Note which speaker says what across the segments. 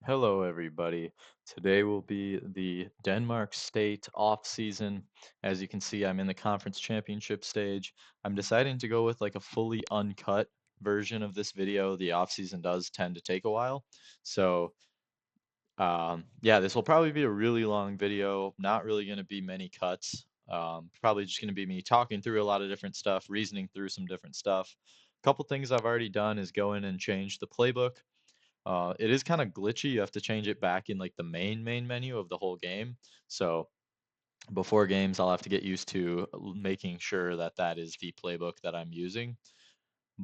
Speaker 1: Hello, everybody. Today will be the Denmark State off-season. As you can see, I'm in the conference championship stage. I'm deciding to go with like a fully uncut version of this video. The off-season does tend to take a while. So, yeah, this will probably be a really long video. Not really going to be many cuts. Probably just going to be me talking through a lot of different stuff, reasoning through some different stuff. A couple things I've already done is go in and change the playbook. It is kind of glitchy. You have to change it back in like the main menu of the whole game. So before games, I'll have to get used to making sure that that is the playbook that I'm using.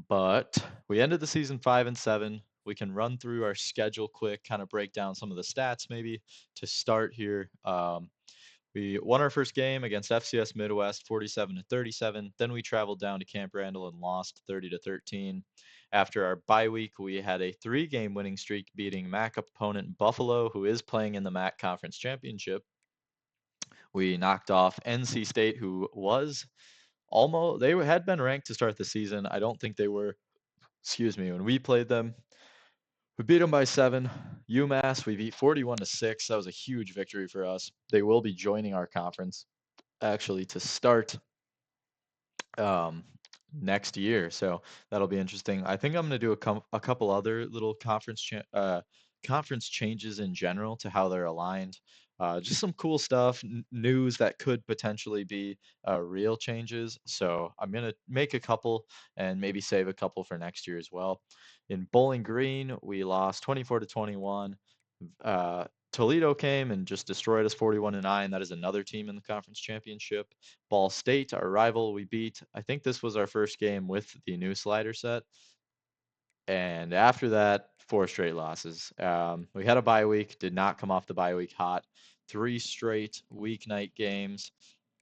Speaker 1: But we ended the season 5-7. We can run through our schedule quick, kind of break down some of the stats maybe to start here. We won our first game against FCS Midwest 47-37. Then we traveled down to Camp Randall and lost 30-13. After our bye week, we had a 3-game winning streak beating MAC opponent Buffalo, who is playing in the MAC Conference Championship. We knocked off NC State, who was almost, they had been ranked to start the season. I don't think they were, excuse me, when we played them. We beat them by 7. UMass, we beat 41-6. That was a huge victory for us. They will be joining our conference actually to start um, next year. So that'll be interesting. I think I'm going to do a couple other little conference changes in general to how they're aligned. Just some cool stuff, news that could potentially be real changes. So I'm going to make a couple and maybe save a couple for next year as well. In Bowling Green, we lost 24-21. Toledo came and just destroyed us 41-9. That is another team in the conference championship. Ball State, our rival, we beat. I think this was our first game with the new slider set. And after that, 4 straight losses. We had a bye week, did not come off the bye week hot. 3 straight weeknight games.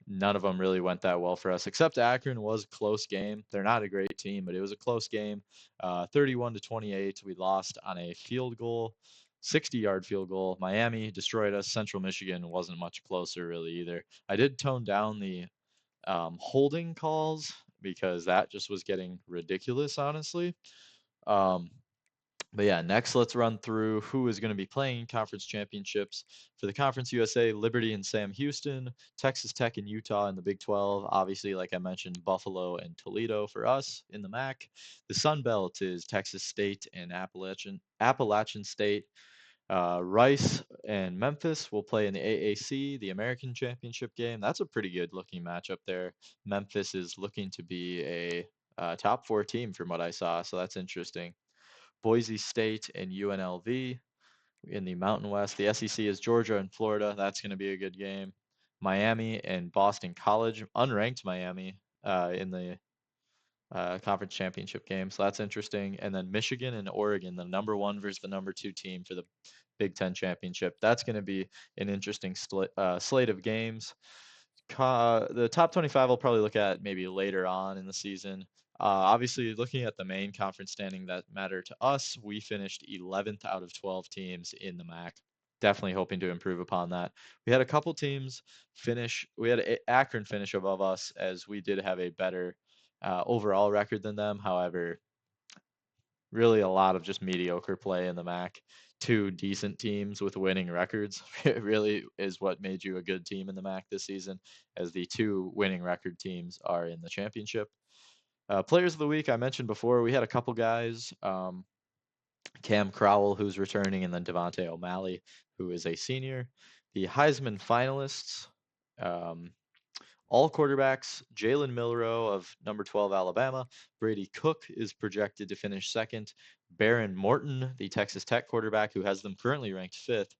Speaker 1: None of them really went that well for us, except Akron was a close game. They're not a great team, but it was a close game. 31-28. We lost on a field goal, 60-yard field goal. Miami destroyed us. Central Michigan wasn't much closer, really, either. I did tone down the holding calls because that just was getting ridiculous, honestly. Um, but yeah, next let's run through who is going to be playing conference championships. For the Conference USA, Liberty and Sam Houston, Texas Tech and Utah in the Big 12. Obviously, like I mentioned, Buffalo and Toledo for us in the MAC. The Sun Belt is Texas State and Appalachian State. Rice and Memphis will play in the AAC, the American Championship game. That's a pretty good looking matchup there. Memphis is looking to be a top 4 team from what I saw, so that's interesting. Boise State and UNLV in the Mountain West. The SEC is Georgia and Florida. That's going to be a good game. Miami and Boston College, unranked Miami in the conference championship game. So that's interesting. And then Michigan and Oregon, the number 1 versus the number 2 team for the Big Ten championship. That's going to be an interesting slate of games. The top 25 I'll probably look at maybe later on in the season. Obviously, looking at the main conference standing that matter to us, we finished 11th out of 12 teams in the MAC. Definitely hoping to improve upon that. We had a couple teams finish. We had Akron finish above us as we did have a better overall record than them. However, really a lot of just mediocre play in the MAC. 2 decent teams with winning records it really is what made you a good team in the MAC this season, as the 2 winning record teams are in the championship. Players of the week, I mentioned before, we had a couple guys. Cam Crowell, who's returning, and then Devontae O'Malley, who is a senior. The Heisman finalists, um, all quarterbacks, Jalen Milroe of number 12 Alabama. Brady Cook is projected to finish second. Baron Morton, the Texas Tech quarterback, who has them currently ranked fifth.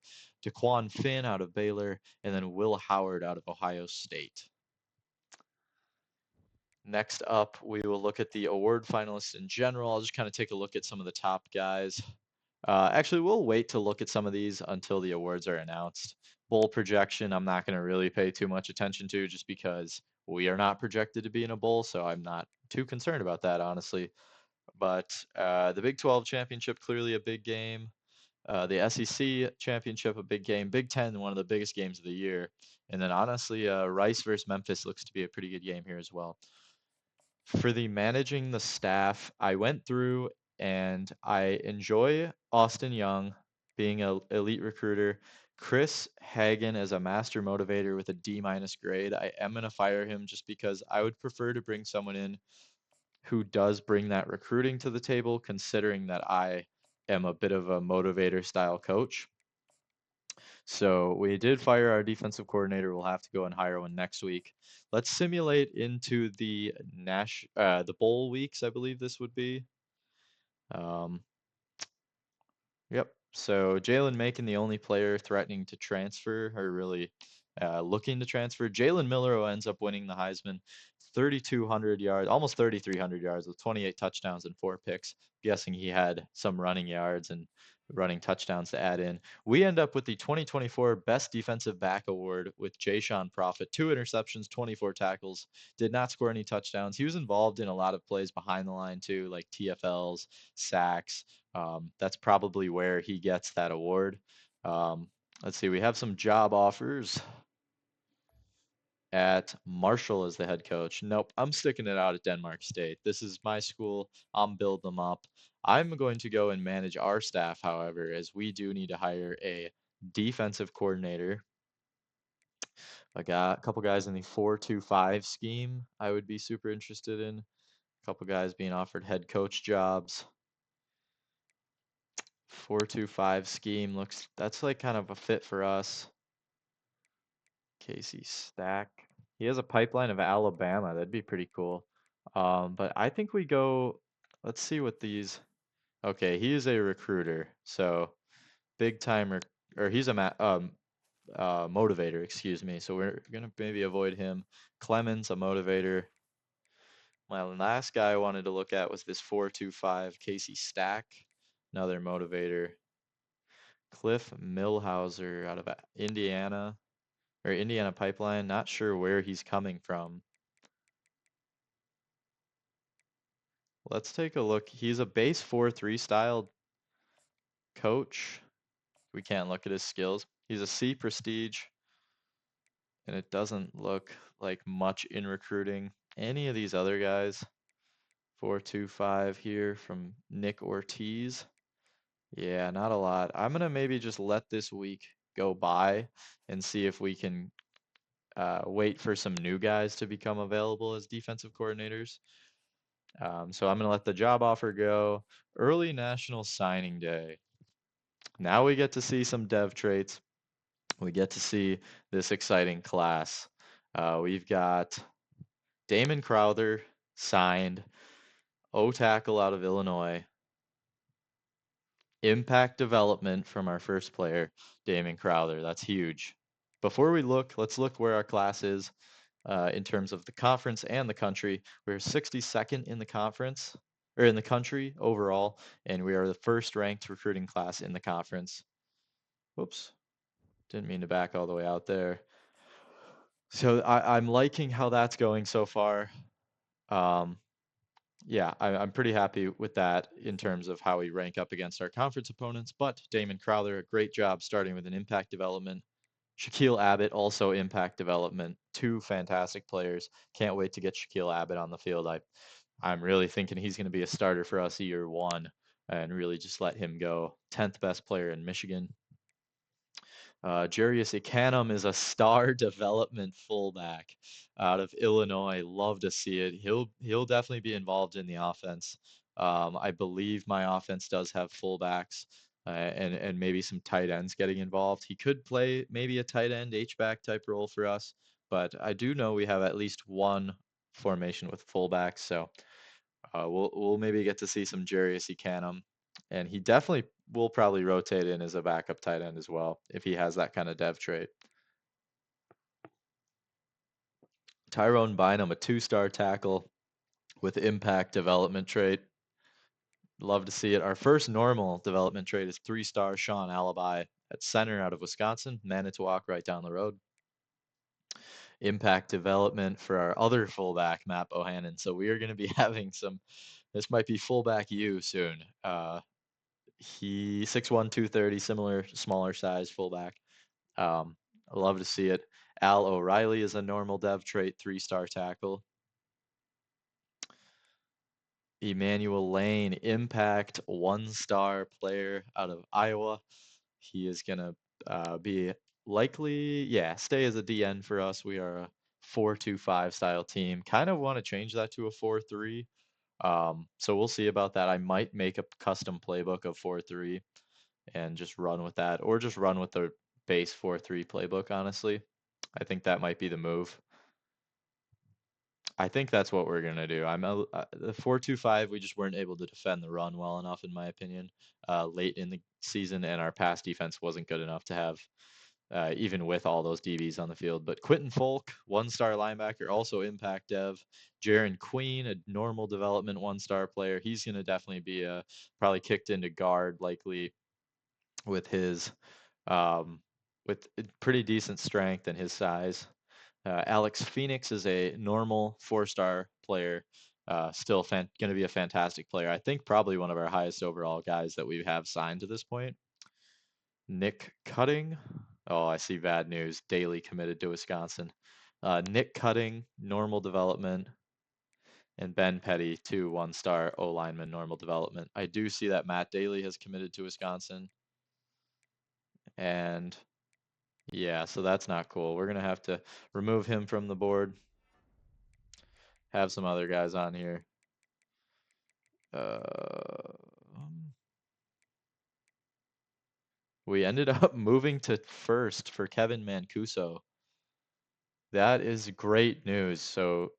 Speaker 1: DeQuan Finn out of Baylor. And then Will Howard out of Ohio State. Next up, we will look at the award finalists in general. I'll just kind of take a look at some of the top guys. Actually, we'll wait to look at some of these until the awards are announced. Bowl projection, I'm not going to really pay too much attention to just because we are not projected to be in a bowl, so I'm not too concerned about that, honestly. But the Big 12 championship, clearly a big game. The SEC championship, a big game. Big 10, one of the biggest games of the year. And then honestly, Rice versus Memphis looks to be a pretty good game here as well. For the managing the staff, I went through and I enjoy Austin Young. being a elite recruiter. Chris Hagen as a master motivator with a D minus grade. I am going to fire him just because I would prefer to bring someone in who does bring that recruiting to the table, considering that I am a bit of a motivator style coach. So we did fire our defensive coordinator. We'll have to go and hire one next week. Let's simulate into the bowl weeks, I believe this would be. Um, Yep. So Jalen Macon, the only player threatening to transfer or really looking to transfer. Jalen Miller, who ends up winning the Heisman, 3,200 yards, almost 3,300 yards with 28 touchdowns and 4 picks. Guessing he had some running yards and running touchdowns to add in. We end up with the 2024 Best Defensive Back Award with Jayshon Prophet. 2 interceptions, 24 tackles, did not score any touchdowns. He was involved in a lot of plays behind the line too, like TFLs, sacks. That's probably where he gets that award. Let's see, we have some job offers at Marshall as the head coach. Nope, I'm sticking it out at Denmark State. This is my school. I'm building them up. I'm going to go and manage our staff, however, as we do need to hire a defensive coordinator. I got a couple guys in the 4-2-5 scheme I would be super interested in. A couple guys being offered head coach jobs. 4-2-5 scheme looks that's like kind of a fit for us. Casey Stack. He has a pipeline of Alabama. That'd be pretty cool. But I think we go. Let's see what these. Okay, he is a recruiter, so big timer, or he's a motivator. Excuse me. So we're gonna maybe avoid him. Clemens, a motivator. My last guy I wanted to look at was this 4-2-5 Casey Stack, another motivator. Cliff Millhauser out of Indiana or Indiana Pipeline. Not sure where he's coming from. Let's take a look. He's a base 4-3 style coach. We can't look at his skills. He's a C prestige, and it doesn't look like much in recruiting. Any of these other guys, 4-2-5 here from Nick Ortiz. Yeah, not a lot. I'm gonna maybe just let this week go by and see if we can wait for some new guys to become available as defensive coordinators. So I'm going to let the job offer go. Early National Signing Day. Now we get to see some dev traits. We get to see this exciting class. We've got Damon Crowther signed, O tackle out of Illinois. Impact development from our first player, Damon Crowther. That's huge. Before we look, let's look where our class is in terms of the conference and the country. We're 62nd in the conference, or in the country overall, and we are the first ranked recruiting class in the conference. Whoops, didn't mean to back all the way out there. So I'm liking how that's going so far. Um, yeah, I'm pretty happy with that in terms of how we rank up against our conference opponents. But Damon Crowther, a great job starting with an impact development. Shaquille Abbott, also impact development. Two fantastic players. Can't wait to get Shaquille Abbott on the field. I'm really thinking he's going to be a starter for us year one and really just let him go. 10th best player in Michigan. Jarius Ecanum is a star development fullback out of Illinois. Love to see it. He'll definitely be involved in the offense. I believe my offense does have fullbacks and maybe some tight ends getting involved. He could play maybe a tight end H-back type role for us, but I do know we have at least one formation with fullbacks, so we'll maybe get to see some Jarius Ecanum, and he definitely will probably rotate in as a backup tight end as well if he has that kind of dev trait. Tyrone Bynum, a 2-star tackle with impact development trait. Love to see it. Our first normal development trait is 3-star Sean Alibi at center out of Wisconsin, Manitowoc right down the road. Impact development for our other fullback, Matt Bohannon. So we are going to be having some, this might be fullback U soon. He 6'1", 230, similar, smaller size fullback. I love to see it. Al O'Reilly is a normal dev trait, 3-star tackle. Emmanuel Lane, impact 1-star player out of Iowa. He is gonna be likely, yeah, stay as a DN for us. We are a 4-2-5 style team. Kind of want to change that to a 4-3. So we'll see about that. I might make a custom playbook of 4-3 and just run with that, or just run with the base 4-3 playbook, honestly. I think that might be the move. I think that's what we're gonna do. The 4-2-5. We just weren't able to defend the run well enough, in my opinion, late in the season, and our pass defense wasn't good enough to have, even with all those DBs on the field. But Quentin Folk, one-star linebacker, also impact dev. Jaron Queen, a normal development one-star player. He's gonna definitely be probably kicked into guard, likely with his um, with pretty decent strength and his size. Alex Phoenix is a normal 4-star player, still going to be a fantastic player. I think probably one of our highest overall guys that we have signed to this point. Nick Cutting. Oh, I see bad news. Daly committed to Wisconsin. Nick Cutting, normal development, and Ben Petty, 1-star O lineman, normal development. I do see that Matt Daly has committed to Wisconsin, and yeah, so that's not cool. We're gonna have to remove him from the board. Have some other guys on here. We ended up moving to first for Kevin Mancuso. That is great news. So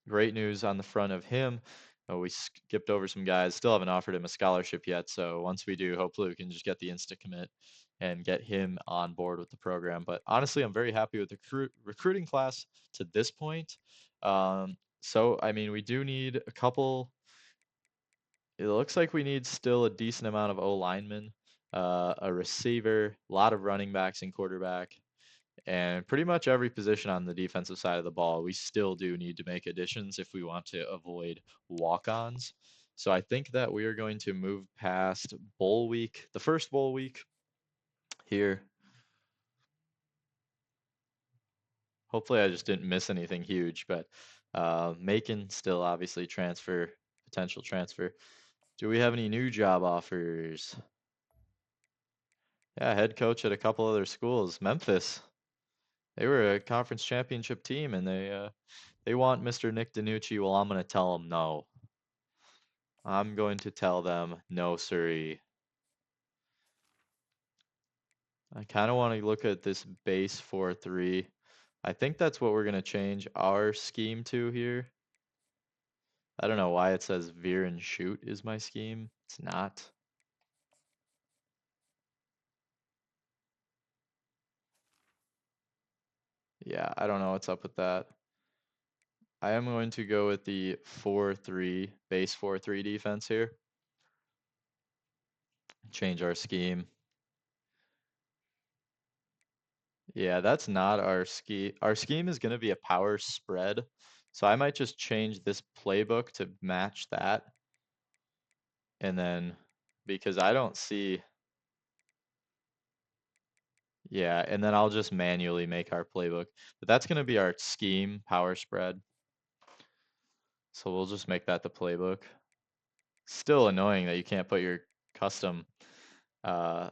Speaker 1: great news on the front of him. We skipped over some guys. Still haven't offered him a scholarship yet. So once we do, hopefully we can just get the insta commit and get him on board with the program. But honestly, I'm very happy with the recruiting class to this point. So I mean, we do need a couple. It looks like we need still a decent amount of O linemen, a receiver, a lot of running backs and quarterback, and pretty much every position on the defensive side of the ball. We still do need to make additions if we want to avoid walk-ons. So I think that we are going to move past bowl week, the first bowl week here. Hopefully, I just didn't miss anything huge, but Macon still obviously potential transfer. Do we have any new job offers? Yeah, head coach at a couple other schools. Memphis. They were a conference championship team, and they want Mr. Nick DiNucci. Well, I'm gonna tell them no. I'm going to tell them no, siree. I kind of want to look at this base 4-3. I think that's what we're gonna change our scheme to here. I don't know why it says veer and shoot is my scheme. It's not. Yeah, I don't know what's up with that. I am going to go with the 4-3, base 4-3 defense here. Change our scheme. Yeah, that's not our scheme. Our scheme is going to be a power spread. So I might just change this playbook to match that. And then, because I don't see, yeah, and then I'll just manually make our playbook. But that's going to be our scheme, power spread. So we'll just make that the playbook. Still annoying that you can't put your custom uh,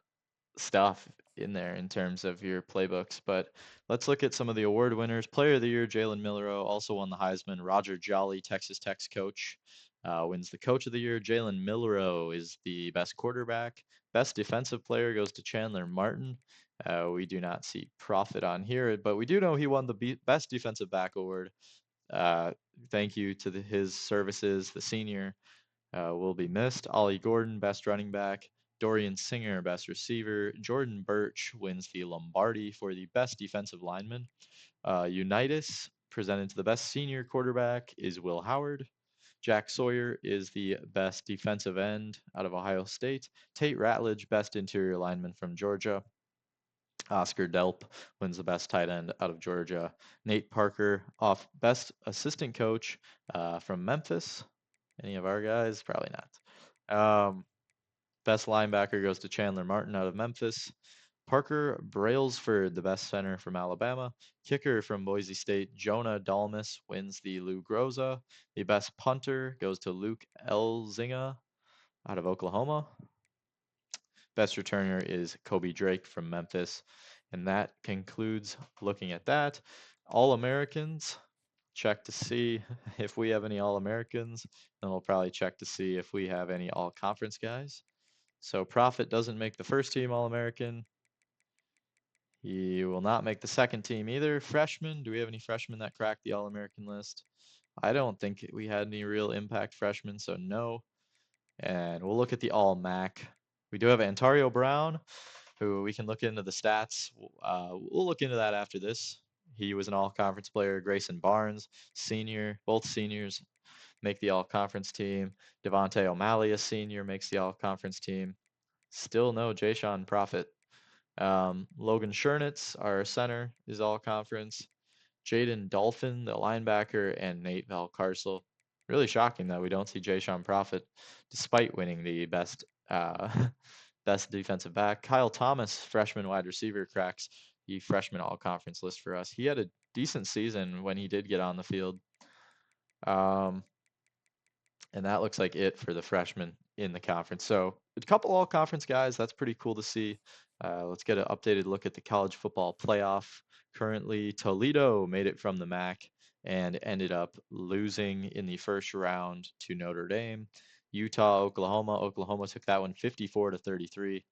Speaker 1: stuff in there in terms of your playbooks. But let's look at some of the award winners. Player of the Year, Jalen Milroe, also won the Heisman. Roger Jolly, Texas Tech's coach, wins the Coach of the Year. Jalen Milroe is the best quarterback. Best defensive player goes to Chandler Martin. We do not see profit on here, but we do know he won the Best Defensive Back award. Uh, Thank you to his services, the senior will be missed. Ollie Gordon, best running back. Dorian Singer, best receiver. Jordan Birch wins the Lombardi for the best defensive lineman. Unitas, presented to the best senior quarterback, is Will Howard. Jack Sawyer is the best defensive end out of Ohio State. Tate Ratledge, best interior lineman from Georgia. Oscar Delp wins the best tight end out of Georgia. Nate Parker, off best assistant coach from Memphis. Any of our guys? Probably not. Best linebacker goes to Chandler Martin out of Memphis. Parker Brailsford, the best center from Alabama. Kicker from Boise State, Jonah Dalmas wins the Lou Groza. The best punter goes to Luke Elzinga out of Oklahoma. Best returner is Kobe Drake from Memphis. And that concludes looking at that. All Americans, check to see if we have any All Americans. Then we'll probably check to see if we have any All Conference guys. So Profit doesn't make the first team All American. He will not make the second team either. Freshmen, do we have any freshmen that cracked the All American list? I don't think we had any real impact freshmen, so no. And we'll look at the All MAC. We do have Antario Brown, who we can look into the stats. We'll look into that after this. He was an all conference player. Grayson Barnes, senior, both seniors make the all conference team. Devontae O'Malley, a senior, makes the all conference team. Still no Jay Profit. Logan Schernitz, our center, is all conference. Jaden Dolphin, the linebacker, and Nate Valcarcel. Really shocking that we don't see Jay Profit, despite winning the best best defensive back. Kyle Thomas, freshman wide receiver, cracks the freshman all conference list for us. He had a decent season when he did get on the field. Um, and that looks like it for the freshmen in the conference. So a couple all conference guys, that's pretty cool to see. Let's get an updated look at the college football playoff. Currently, Toledo made it from the MAC and ended up losing in the first round to Notre Dame. Utah, Oklahoma. Oklahoma took that one 54-33.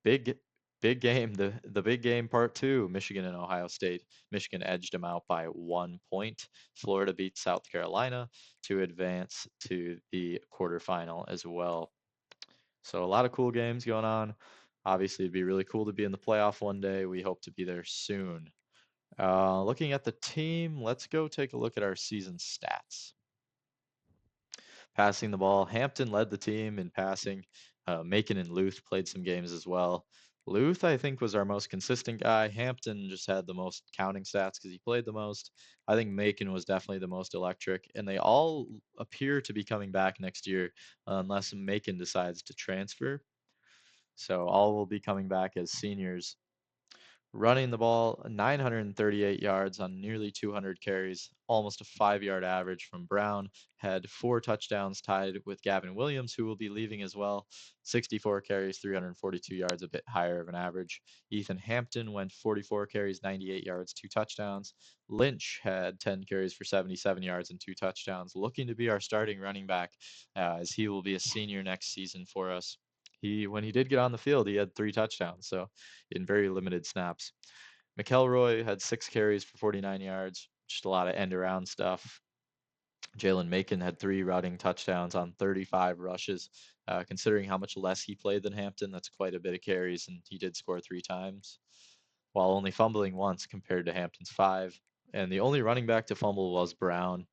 Speaker 1: Big big game. The big game part two, Michigan and Ohio State. Michigan edged them out by 1 point. Florida beat South Carolina to advance to the quarterfinal as well. So a lot of cool games going on. Obviously, it'd be really cool to be in the playoff one day. We hope to be there soon. Looking at the team, let's go take a look at our season stats. Passing the ball, Hampton led the team in passing. Macon and Luth played some games as well. Luth, I think, was our most consistent guy. Hampton just had the most counting stats because he played the most. I think Macon was definitely the most electric, and they all appear to be coming back next year unless Macon decides to transfer. So all will be coming back as seniors. Running the ball 938 yards on nearly 200 carries, almost a 5 yard average from Brown. Had 4 touchdowns tied with Gavin Williams, who will be leaving as well. 64 carries, 342 yards, a bit higher of an average. Ethan Hampton went 44 carries, 98 yards, 2 touchdowns. Lynch had 10 carries for 77 yards and 2 touchdowns, looking to be our starting running back as he will be a senior next season for us. When he did get on the field, he had 3 touchdowns, so in very limited snaps. McElroy had 6 carries for 49 yards, just a lot of end around stuff. Jalen Macon had 3 routing touchdowns on 35 rushes. Considering how much less he played than Hampton, that's quite a bit of carries, and he did score 3 times, while only fumbling once compared to Hampton's 5. And the only running back to fumble was Brown.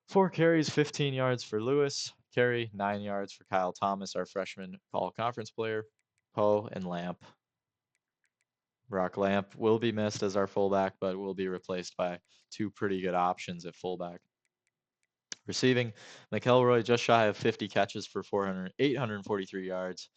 Speaker 1: 4 carries, 15 yards for Lewis. Carry, 9 yards for Kyle Thomas, our freshman all conference player. Poe and Lamp. Brock Lamp will be missed as our fullback, but will be replaced by 2 pretty good options at fullback. Receiving, McElroy just shy of 50 catches for 843 yards.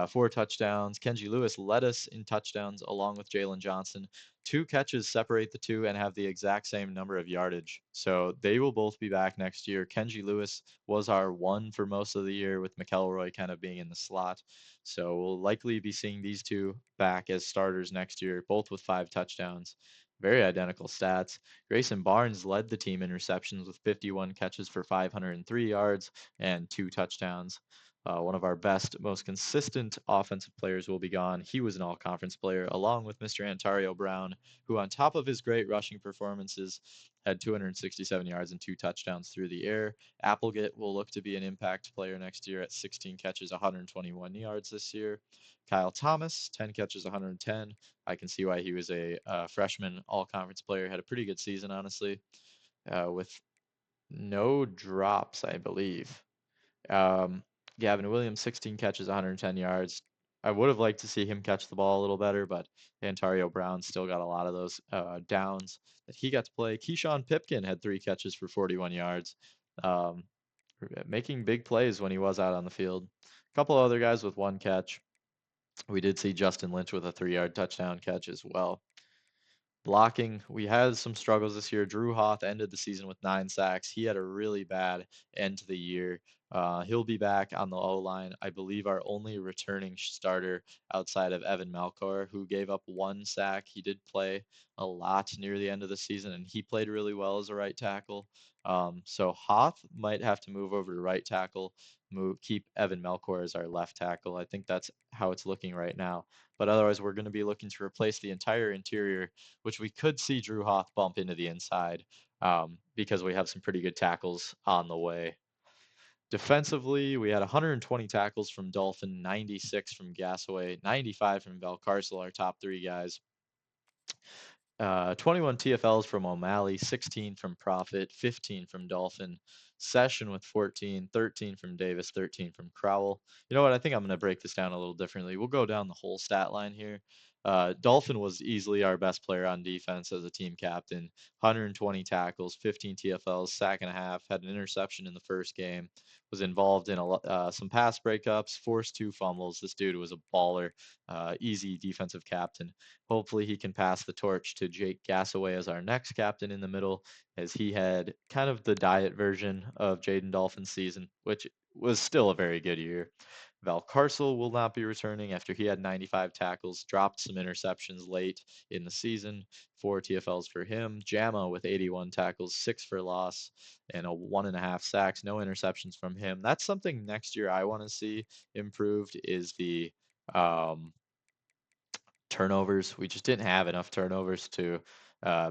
Speaker 1: 4 touchdowns. Kenji Lewis led us in touchdowns along with Jalen Johnson. 2 catches separate the two and have the exact same number of yardage. So they will both be back next year. Kenji Lewis was our one for most of the year, with McElroy kind of being in the slot. So we'll likely be seeing these two back as starters next year, both with 5 touchdowns. Very identical stats. Grayson Barnes led the team in receptions with 51 catches for 503 yards and 2 touchdowns. One of our best, most consistent offensive players will be gone. He was an all-conference player, along with Mr. Antario Brown, who, on top of his great rushing performances, had 267 yards and 2 touchdowns through the air. Applegate will look to be an impact player next year at 16 catches, 121 yards this year. Kyle Thomas, 10 catches, 110. I can see why he was a freshman all-conference player. Had a pretty good season, honestly, with no drops, I believe. Gavin Williams, 16 catches, 110 yards. I would have liked to see him catch the ball a little better, but Antario Brown still got a lot of those downs that he got to play. Keyshawn Pipkin had 3 catches for 41 yards, um, making big plays when he was out on the field. A couple of other guys with 1 catch. We did see Justin Lynch with a 3 yard touchdown catch as well. Blocking, we had some struggles this year. Drew Hoth ended the season with 9 sacks. He had a really bad end to the year. He'll be back on the O line. I believe our only returning starter outside of Evan Malcor, who gave up 1 sack. He did play a lot near the end of the season, and he played really well as a right tackle. So Hoff might have to move over to right tackle, keep Evan Melkor as our left tackle. I think that's how it's looking right now. But otherwise, we're going to be looking to replace the entire interior, which we could see Drew Hoff bump into the inside because we have some pretty good tackles on the way. Defensively, we had 120 tackles from Dolphin, 96 from Gasaway, 95 from Valcarcel, our top three guys. 21 TFLs from O'Malley, 16 from Profit, 15 from Dolphin, Session with 14, 13 from Davis, 13 from Crowell. You know what? I think I'm going to break this down a little differently. We'll go down the whole stat line here. Dolphin was easily our best player on defense as a team captain. 120 tackles, 15 TFLs, sack and a half, had an interception in the first game, was involved in some pass breakups, forced 2 fumbles. This dude was a baller, easy defensive captain. Hopefully he can pass the torch to Jake Gasaway as our next captain in the middle, as he had kind of the diet version of Jaden Dolphin's season, which was still a very good year. Valcarcel will not be returning after he had 95 tackles, dropped some interceptions late in the season, 4 TFLs for him. Jama with 81 tackles, 6 for loss, and a 1.5 sacks, no interceptions from him. That's something next year I want to see improved is the turnovers. We just didn't have enough turnovers to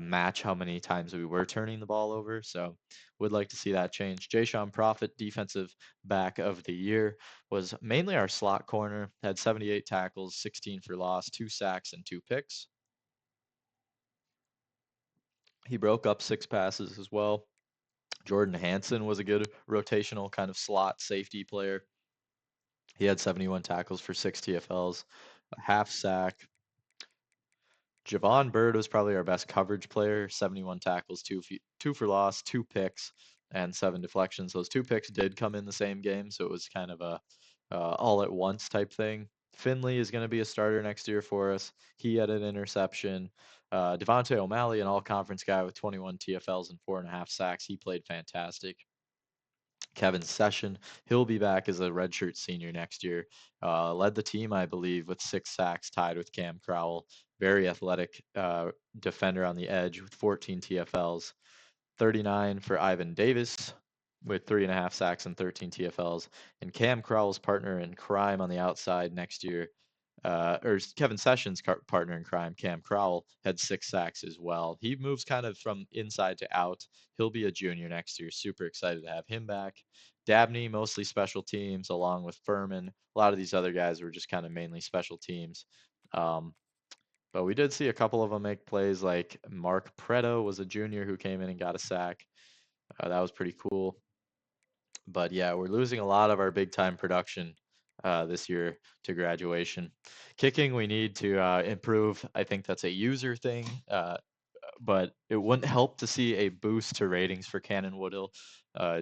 Speaker 1: match how many times we were turning the ball over. So would like to see that change. Jayshon Prophet, defensive back of the year, was mainly our slot corner, had 78 tackles, 16 for loss, 2 sacks, and 2 picks. He broke up 6 passes as well. Jordan Hansen was a good rotational kind of slot safety player. He had 71 tackles for 6 TFLs, a half sack. Javon Bird was probably our best coverage player, 71 tackles, 2 for loss, 2 picks, and 7 deflections. Those 2 picks did come in the same game, so it was kind of a all at once type thing. Finley is going to be a starter next year for us. He had an interception. Devontae O'Malley, an all conference guy with 21 TFLs and 4.5 sacks. He played fantastic. Kevin Session, he'll be back as a redshirt senior next year. Led the team, I believe, with 6 sacks, tied with Cam Crowell. Very athletic defender on the edge with 14 TFLs. 39 for Ivan Davis with 3.5 sacks and 13 TFLs. And Cam Crowell's partner in crime on the outside next year, or Kevin Sessions' partner in crime, Cam Crowell, had 6 sacks as well. He moves kind of from inside to out. He'll be a junior next year. Super excited to have him back. Dabney, mostly special teams, along with Furman. A lot of these other guys were just kind of mainly special teams. But we did see a couple of them make plays, like Mark Preto was a junior who came in and got a sack. That was pretty cool. But yeah, we're losing a lot of our big time production this year to graduation. Kicking, we need to improve. I think that's a user thing, but it wouldn't help to see a boost to ratings for Cannon Woodhill.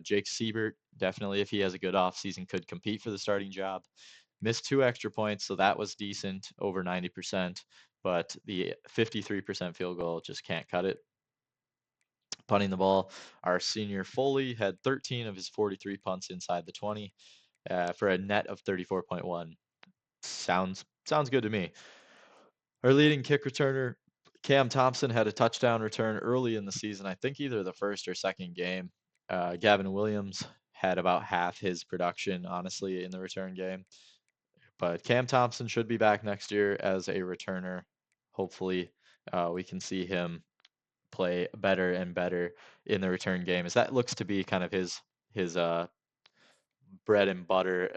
Speaker 1: Jake Siebert, definitely, if he has a good offseason, could compete for the starting job. Missed 2 extra points, so that was decent, over 90%, but the 53% field goal just can't cut it. Punting the ball, our senior Foley had 13 of his 43 punts inside the 20 for a net of 34.1. Sounds good to me. Our leading kick returner, Cam Thompson, had a touchdown return early in the season. I think either the first or second game. Gavin Williams had about half his production, honestly, in the return game. But Cam Thompson should be back next year as a returner. Hopefully, we can see him play better and better in the return game, as that looks to be kind of his bread and butter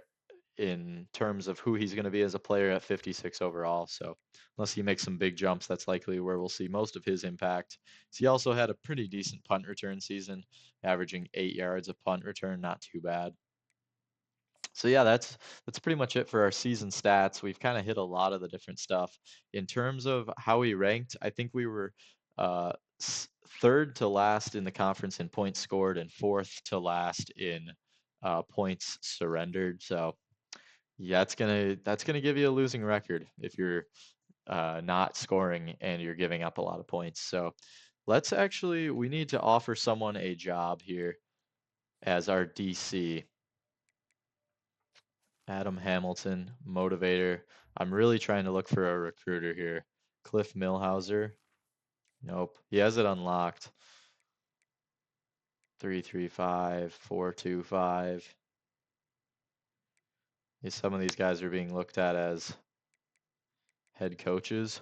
Speaker 1: in terms of who he's going to be as a player at 56 overall. So unless he makes some big jumps, that's likely where we'll see most of his impact. So he also had a pretty decent punt return season, averaging 8 yards a punt return, not too bad. So yeah, that's pretty much it for our season stats. We've kind of hit a lot of the different stuff. In terms of how we ranked, I think we were uh, third to last in the conference in points scored and fourth to last in points surrendered. So yeah, that's gonna give you a losing record if you're not scoring and you're giving up a lot of points. So we need to offer someone a job here as our DC. Adam Hamilton, motivator. I'm really trying to look for a recruiter here. Cliff Millhauser. Nope. He has it unlocked. 335, 425. Some of these guys are being looked at as head coaches.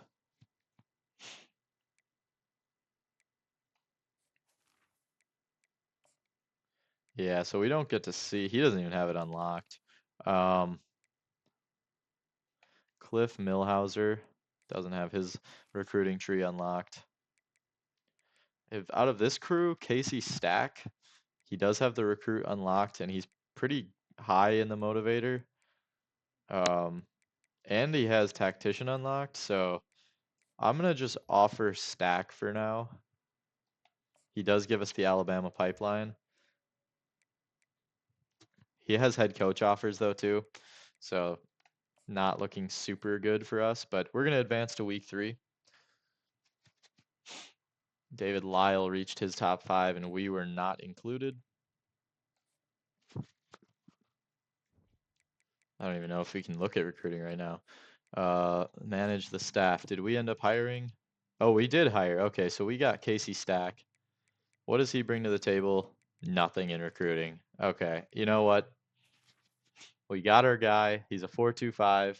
Speaker 1: Yeah, so we don't get to see. He doesn't even have it unlocked. Um, Cliff Millhauser doesn't have his recruiting tree unlocked. If out of this crew, Casey Stack, he does have the recruit unlocked, and he's pretty high in the motivator. Um, and he has tactician unlocked, so I'm gonna just offer Stack for now. He does give us the Alabama pipeline. He has head coach offers though too, so not looking super good for us. But we're gonna advance to week 3. David Lyle reached his top 5, and we were not included. I don't even know if we can look at recruiting right now. Manage the staff. Did we end up hiring? Oh, we did hire. Okay, so we got Casey Stack. What does he bring to the table? Nothing in recruiting. Okay, you know what? We got our guy. He's a 4.25.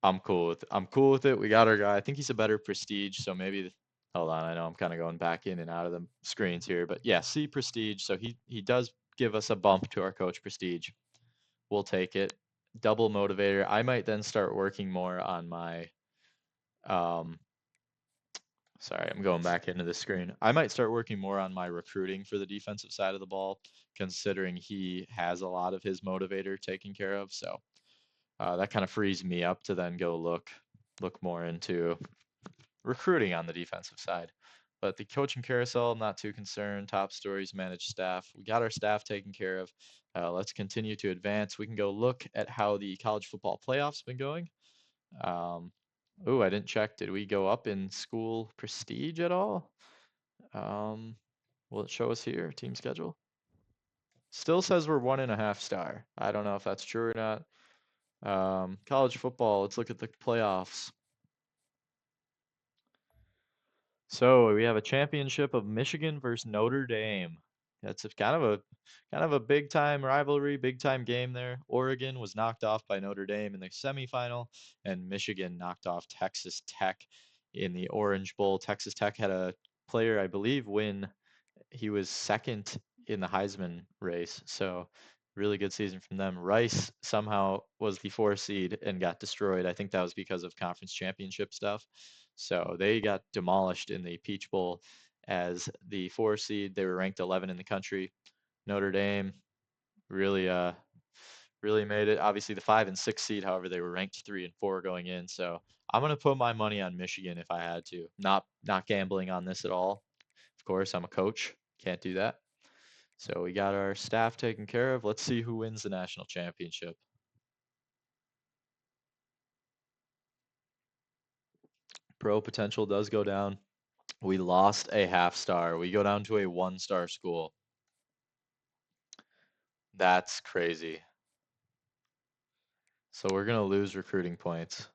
Speaker 1: I'm cool with it. We got our guy. I think he's a better prestige, so maybe hold on, I know I'm kind of going back in and out of the screens here, but yeah, C prestige. So he does give us a bump to our coach prestige. We'll take it. Double motivator. I might then start working more on my um sorry, I'm going back into the screen. I might start working more on my recruiting for the defensive side of the ball, considering he has a lot of his motivator taken care of. So that kind of frees me up to then go look more into recruiting on the defensive side. But the coaching carousel, I'm not too concerned. Top stories, managed staff. We got our staff taken care of. Let's continue to advance. We can go look at how the college football playoffs been going. Um, oh, I didn't check. Did we go up in school prestige at all? Um, will it show us here? Team schedule. Still says we're 1.5 star. I don't know if that's true or not. College football. Let's look at the playoffs. So we have a championship of Michigan versus Notre Dame. That's a kind of a big time rivalry, big time game there. Oregon was knocked off by Notre Dame in the semifinal, and Michigan knocked off Texas Tech in the Orange Bowl. Texas Tech had a player, I believe, win. He was second in the Heisman race, so really good season from them. Rice somehow was the 4 seed and got destroyed. I think that was because of conference championship stuff. So they got demolished in the Peach Bowl as the 4 seed. They were ranked 11 in the country. Notre Dame really really made it. Obviously the 5 and 6 seed, however, they were ranked 3 and 4 going in. So I'm gonna put my money on Michigan if I had to. Not gambling on this at all. Of course, I'm a coach. Can't do that. So we got our staff taken care of. Let's see who wins the national championship. Pro potential does go down. We lost a half star. We go down to a 1 star school. That's crazy. So we're going to lose recruiting points.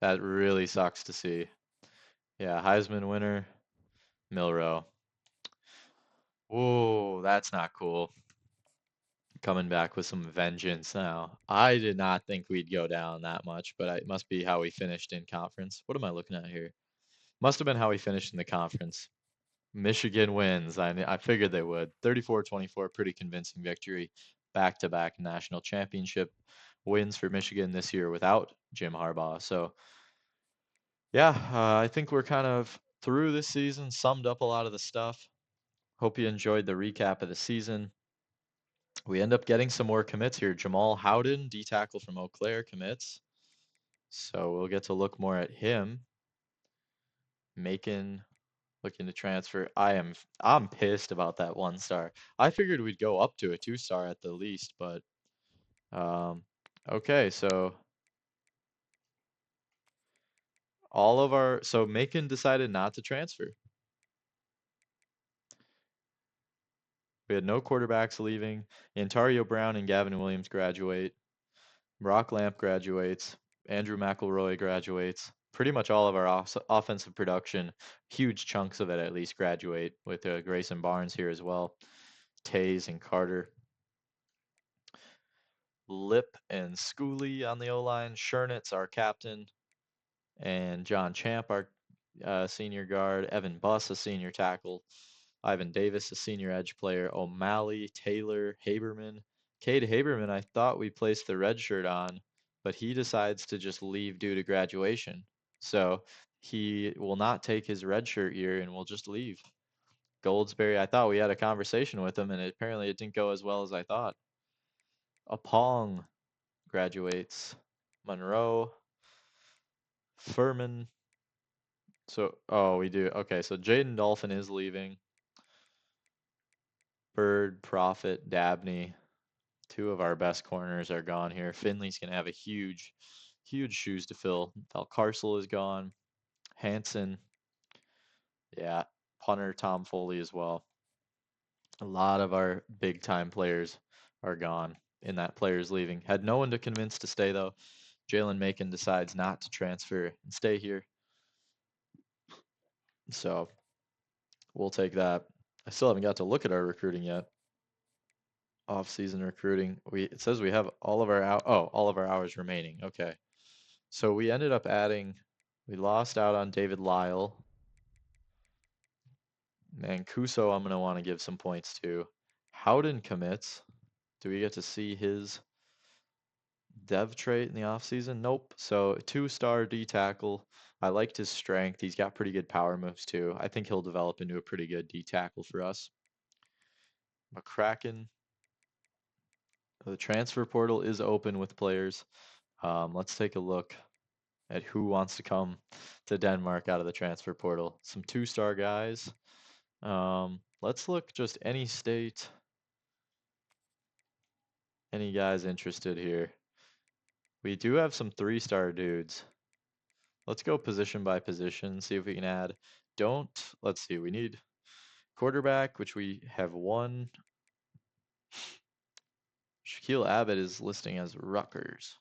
Speaker 1: That really sucks to see. Yeah, Heisman winner, Milrow. Whoa, that's not cool. Coming back with some vengeance now. I did not think we'd go down that much, but it must be how we finished in conference. What am I looking at here? Must have been how we finished in the conference. Michigan wins. I figured they would. 34-24, pretty convincing victory. Back-to-back national championship wins for Michigan this year without Jim Harbaugh. So, yeah, I think we're kind of through this season, summed up a lot of the stuff. Hope you enjoyed the recap of the season. We end up getting some more commits here. Jamal Howden, D tackle from Eau Claire, commits. So we'll get to look more at him. Macon looking to transfer. I'm pissed about that 1 star. I figured we'd go up to a 2 star at the least, but um okay, so so Macon decided not to transfer. We had no quarterbacks leaving. Antario Brown and Gavin Williams graduate. Brock Lamp graduates. Andrew McElroy graduates. Pretty much all of our offensive production, huge chunks of it at least, graduate with Grayson Barnes here as well. Tays and Carter. Lip and Schooley on the O-line. Schernitz, our captain. And John Champ, our senior guard. Evan Buss, a senior tackle. Ivan Davis, a senior edge player. O'Malley, Taylor, Haberman. Cade Haberman, I thought we placed the red shirt on, but he decides to just leave due to graduation. So he will not take his red shirt year and will just leave. Goldsberry, I thought we had a conversation with him, and apparently it didn't go as well as I thought. Apong graduates. Monroe. Furman. So, oh, we do. Okay, so Jaden Dolphin is leaving. Bird, Prophet, Dabney. Two of our best corners are gone here. Finley's going to have a huge, huge shoes to fill. Valcarcel is gone. Hanson. Yeah. Punter Tom Foley as well. A lot of our big time players are gone in that players leaving. Had no one to convince to stay though. Jalen Macon decides not to transfer and stay here. So we'll take that. I still haven't got to look at our recruiting yet. Off-season recruiting. It says we have all of our all of our hours remaining. Okay. So we ended up adding, we lost out on David Lyle. Mancuso, I'm going to want to give some points to. Howden commits. Do we get to see his dev trait in the offseason? Nope. So 2-star D tackle. I liked his strength. He's got pretty good power moves too. I think he'll develop into a pretty good D tackle for us. McCracken. The transfer portal is open with players. Let's take a look at who wants to come to Denmark out of the transfer portal. Some 2-star guys. Let's look just any state. Any guys interested here? We do have some 3-star dudes. Let's go position by position, see if we can add. Let's see, we need quarterback, which we have one. Shaquille Abbott is listing as Rutgers.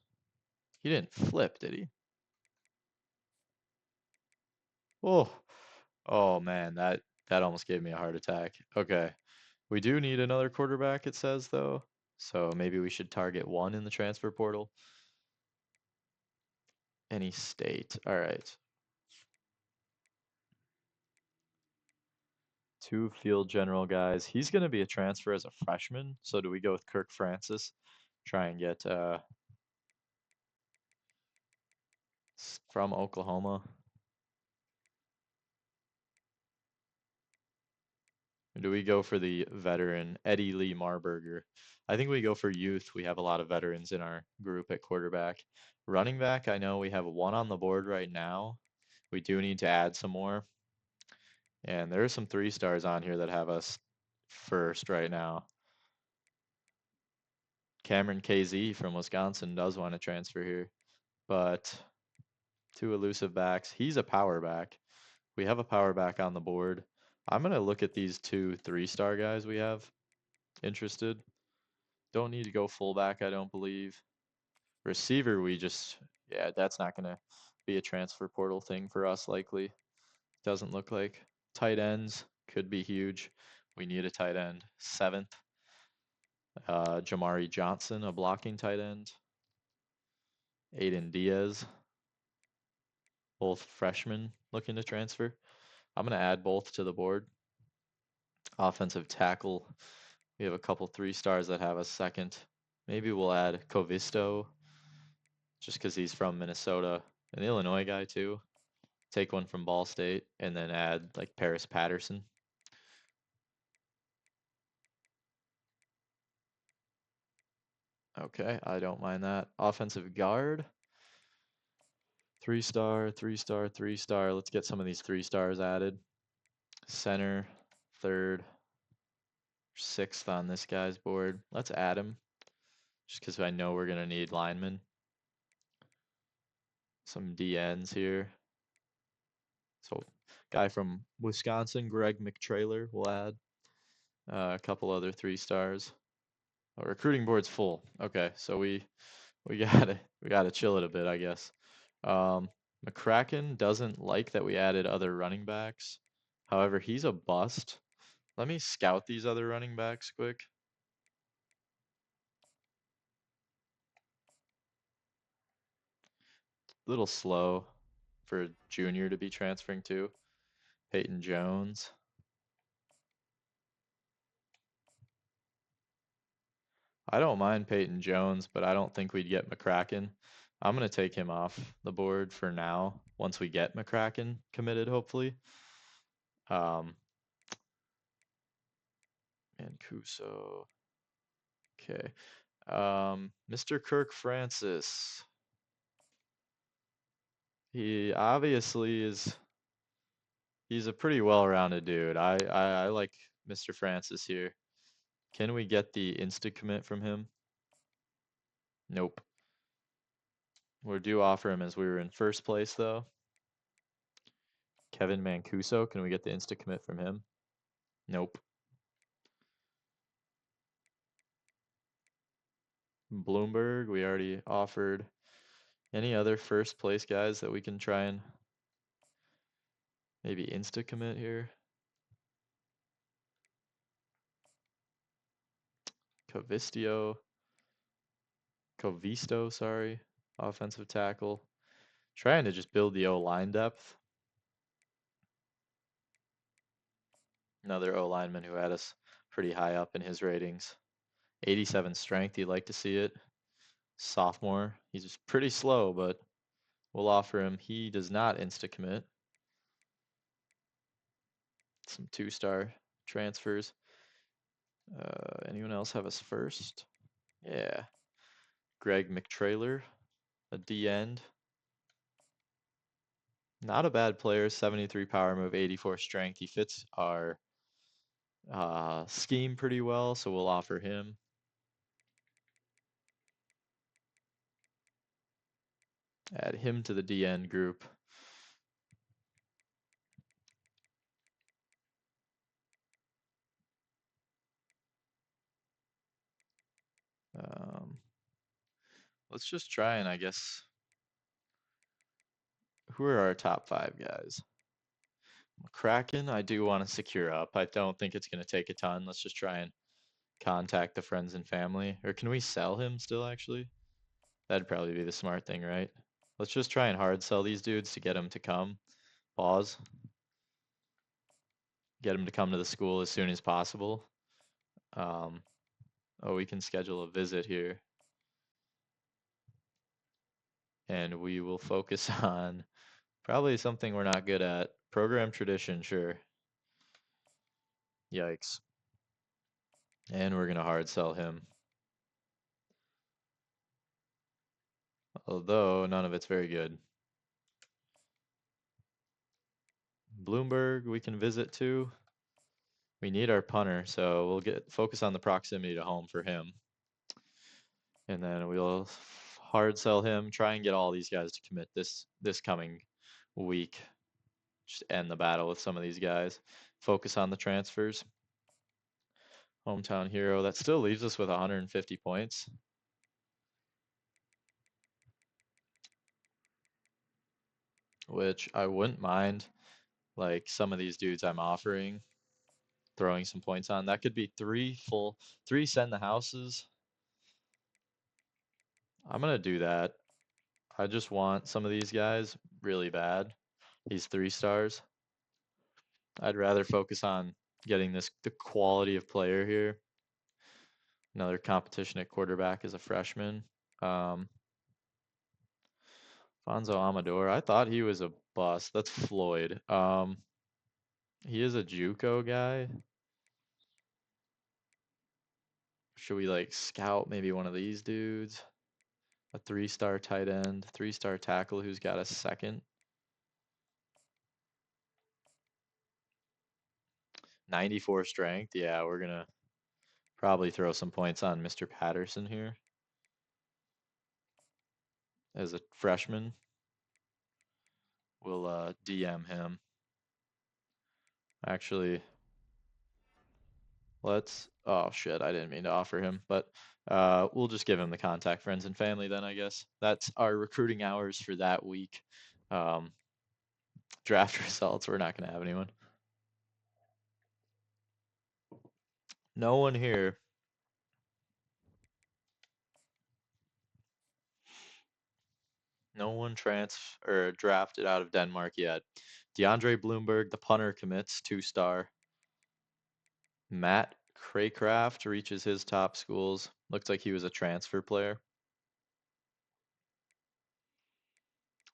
Speaker 1: He didn't flip, did he? Oh, oh man, that almost gave me a heart attack. Okay. We do need another quarterback, it says though. So maybe we should target one in the transfer portal. Any state. All right. 2 field general guys. He's going to be a transfer as a freshman. So do we go with Kirk Francis? Try and get from Oklahoma. Or do we go for the veteran Eddie Lee Marburger? I think we go for youth. We have a lot of veterans in our group at quarterback. Running back, I know we have one on the board right now. We do need to add some more. And there are some 3-stars on here that have us first right now. Cameron KZ from Wisconsin does want to transfer here, but 2 elusive backs. He's a power back. We have a power back on the board. I'm going to look at these 2 3-star guys we have interested. Don't need to go fullback, I don't believe. Receiver, yeah, that's not going to be a transfer portal thing for us likely. Doesn't look like. Tight ends could be huge. We need a tight end. 7th. Jamari Johnson, a blocking tight end. Aiden Diaz, both freshmen looking to transfer. I'm going to add both to the board. Offensive tackle, we have a couple 3-stars that have a second. Maybe we'll add Covisto, just because he's from Minnesota. An Illinois guy too. Take one from Ball State, and then add like Paris Patterson. Okay, I don't mind that. Offensive guard. 3-star, 3-star, 3-star. Let's get some of these 3-stars added. Center, 3rd, 6th on this guy's board. Let's add him, just because I know we're going to need linemen. Some DNs here. So, guy from Wisconsin, Greg McTrailer, we'll add. A couple other 3 stars. Oh, recruiting board's full. Okay, so we gotta chill it a bit, I guess. Um, McCracken doesn't like that we added other running backs. However, he's a bust. Let me scout these other running backs quick. Little slow for a junior to be transferring to. Peyton Jones. I don't mind Peyton Jones, but I don't think we'd get McCracken. I'm gonna take him off the board for now. Once we get McCracken committed, hopefully. Um, Mancuso. Okay. Mr. Kirk Francis. He obviously is. He's a pretty well-rounded dude. I like Mr. Francis here. Can we get the insta commit from him? Nope. We're due offer him as we were in first place though. Kevin Mancuso, can we get the insta commit from him? Nope. Bloomberg, we already offered. Any other first place guys that we can try and maybe insta commit here? Covisto, sorry, offensive tackle. Trying to just build the O-line depth. Another O-lineman who had us pretty high up in his ratings. 87 strength, you'd like to see it. Sophomore, he's just pretty slow, but we'll offer him. He does not insta commit. Some 2-star transfers. Anyone else have us first? Yeah. Greg McTrailer, a D end. Not a bad player, 73 power move, 84 strength. He fits our scheme pretty well, so we'll offer him. Add him to the D end group. Let's just try and I guess who are our top 5 guys? Kraken, I do want to secure up. I don't think it's going to take a ton. Let's just try and contact the friends and family. Or can we sell him still, actually? That'd probably be the smart thing, right? Let's just try and hard sell these dudes to get them to come. Pause. Get them to come to the school as soon as possible. Oh, we can schedule a visit here. And we will focus on probably something we're not good at. Program tradition, sure. Yikes. And we're going to hard sell him. Although none of it's very good. Bloomberg, we can visit too. We need our punter, so we'll get focus on the proximity to home for him. And then we'll hard sell him, try and get all these guys to commit this coming week. Just end the battle with some of these guys. Focus on the transfers. Hometown hero. That still leaves us with 150 points. Which I wouldn't mind. Like some of these dudes I'm offering, throwing some points on. That could be 3 send the houses. I'm gonna do that. I just want some of these guys really bad. These 3 stars. I'd rather focus on getting the quality of player here. Another competition at quarterback as a freshman. Fonzo Amador. I thought he was a bust. That's Floyd. He is a JUCO guy. Should we like scout maybe one of these dudes? A 3-star tight end, 3-star tackle who's got a second. 94 strength. Yeah, we're gonna probably throw some points on Mr. Patterson here as a freshman. We'll DM him. Actually, Oh shit, I didn't mean to offer him, but we'll just give him the contact friends and family then, I guess. That's our recruiting hours for that week. Um, Draft results, we're not gonna have anyone. No one here. No one or drafted out of Denmark yet. DeAndre Bloomberg, the punter, commits 2-star. Matt Craycraft reaches his top schools. Looks like he was a transfer player.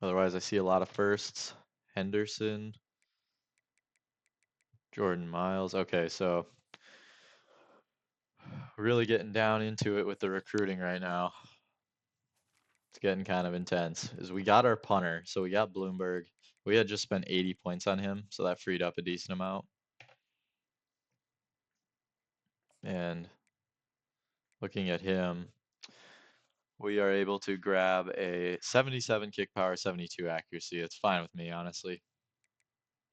Speaker 1: Otherwise, I see a lot of firsts. Henderson, Jordan Miles. Okay, so really getting down into it with the recruiting right now. It's getting kind of intense. Is we got our punter, so we got Bloomberg. We had just spent 80 points on him, so that freed up a decent amount. And looking at him, we are able to grab a 77 kick power, 72 accuracy. It's fine with me, honestly.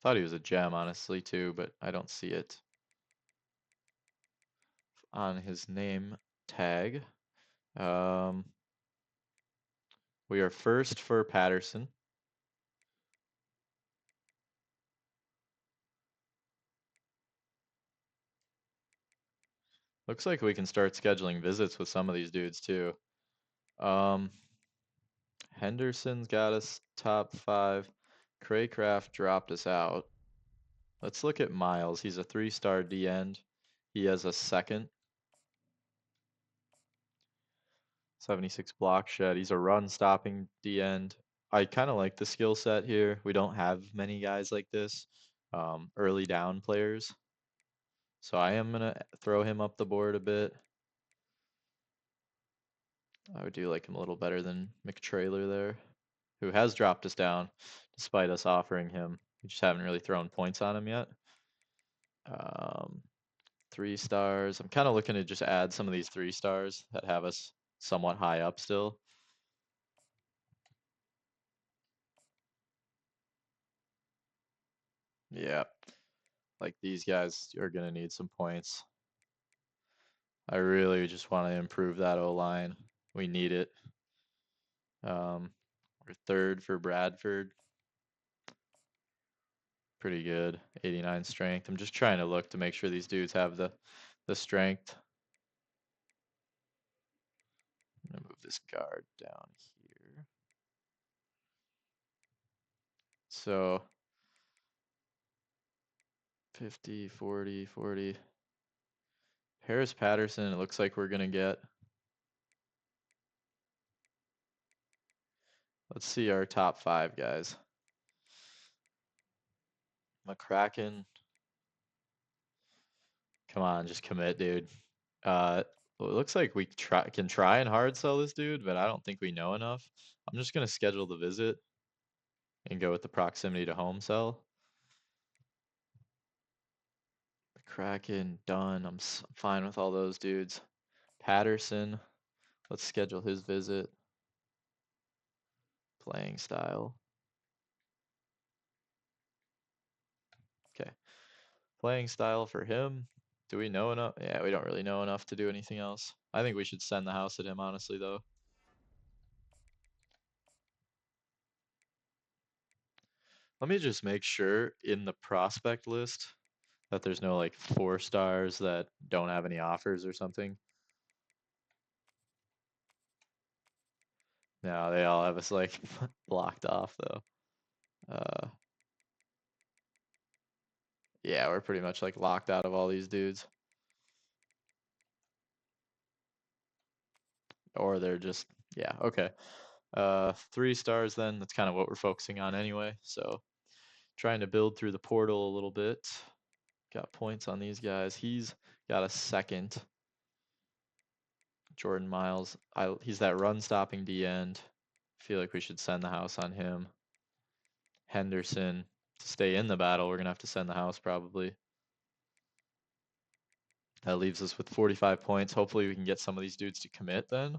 Speaker 1: Thought he was a gem, honestly, too, but I don't see it on his name tag. Um, we are first for Patterson. Looks like we can start scheduling visits with some of these dudes too. Um, Henderson's got us top 5. Craycraft dropped us out. Let's look at Miles. He's a 3-star D end. He has a second. 76 block shed. He's a run stopping D end. I kind of like the skill set here. We don't have many guys like this, early down players. So I am going to throw him up the board a bit. I would do like him a little better than McTrailer there, who has dropped us down despite us offering him. We just haven't really thrown points on him yet. 3 stars. I'm kind of looking to just add some of these 3 stars that have us somewhat high up still. Yeah, like these guys are going to need some points. I really just want to improve that O-line. We need it. We're third for Bradford. Pretty good. 89 strength. I'm just trying to look to make sure these dudes have the strength. I'm gonna move this guard down here. So 50, 40, 40. Harris Patterson, it looks like we're gonna get. Let's see our top 5 guys. McCracken. Come on, just commit, dude. Well, it looks like we can try and hard sell this dude, but I don't think we know enough. I'm just gonna schedule the visit and go with the proximity to home sell. McCracken, done. I'm fine with all those dudes. Patterson, let's schedule his visit. Playing style. Okay. Playing style for him. Do we know enough? Yeah, we don't really know enough to do anything else. I think we should send the house at him, honestly, though. Let me just make sure in the prospect list that there's no like 4 stars that don't have any offers or something. No, they all have us like blocked off though. Uh, yeah, we're pretty much like locked out of all these dudes. Or they're just, yeah, okay. 3 stars then, that's kind of what we're focusing on anyway. So trying to build through the portal a little bit. Got points on these guys. He's got a second. Jordan Miles. He's that run stopping D end. Feel like we should send the house on him. Henderson, to stay in the battle, we're gonna have to send the house probably. That leaves us with 45 points. Hopefully we can get some of these dudes to commit then.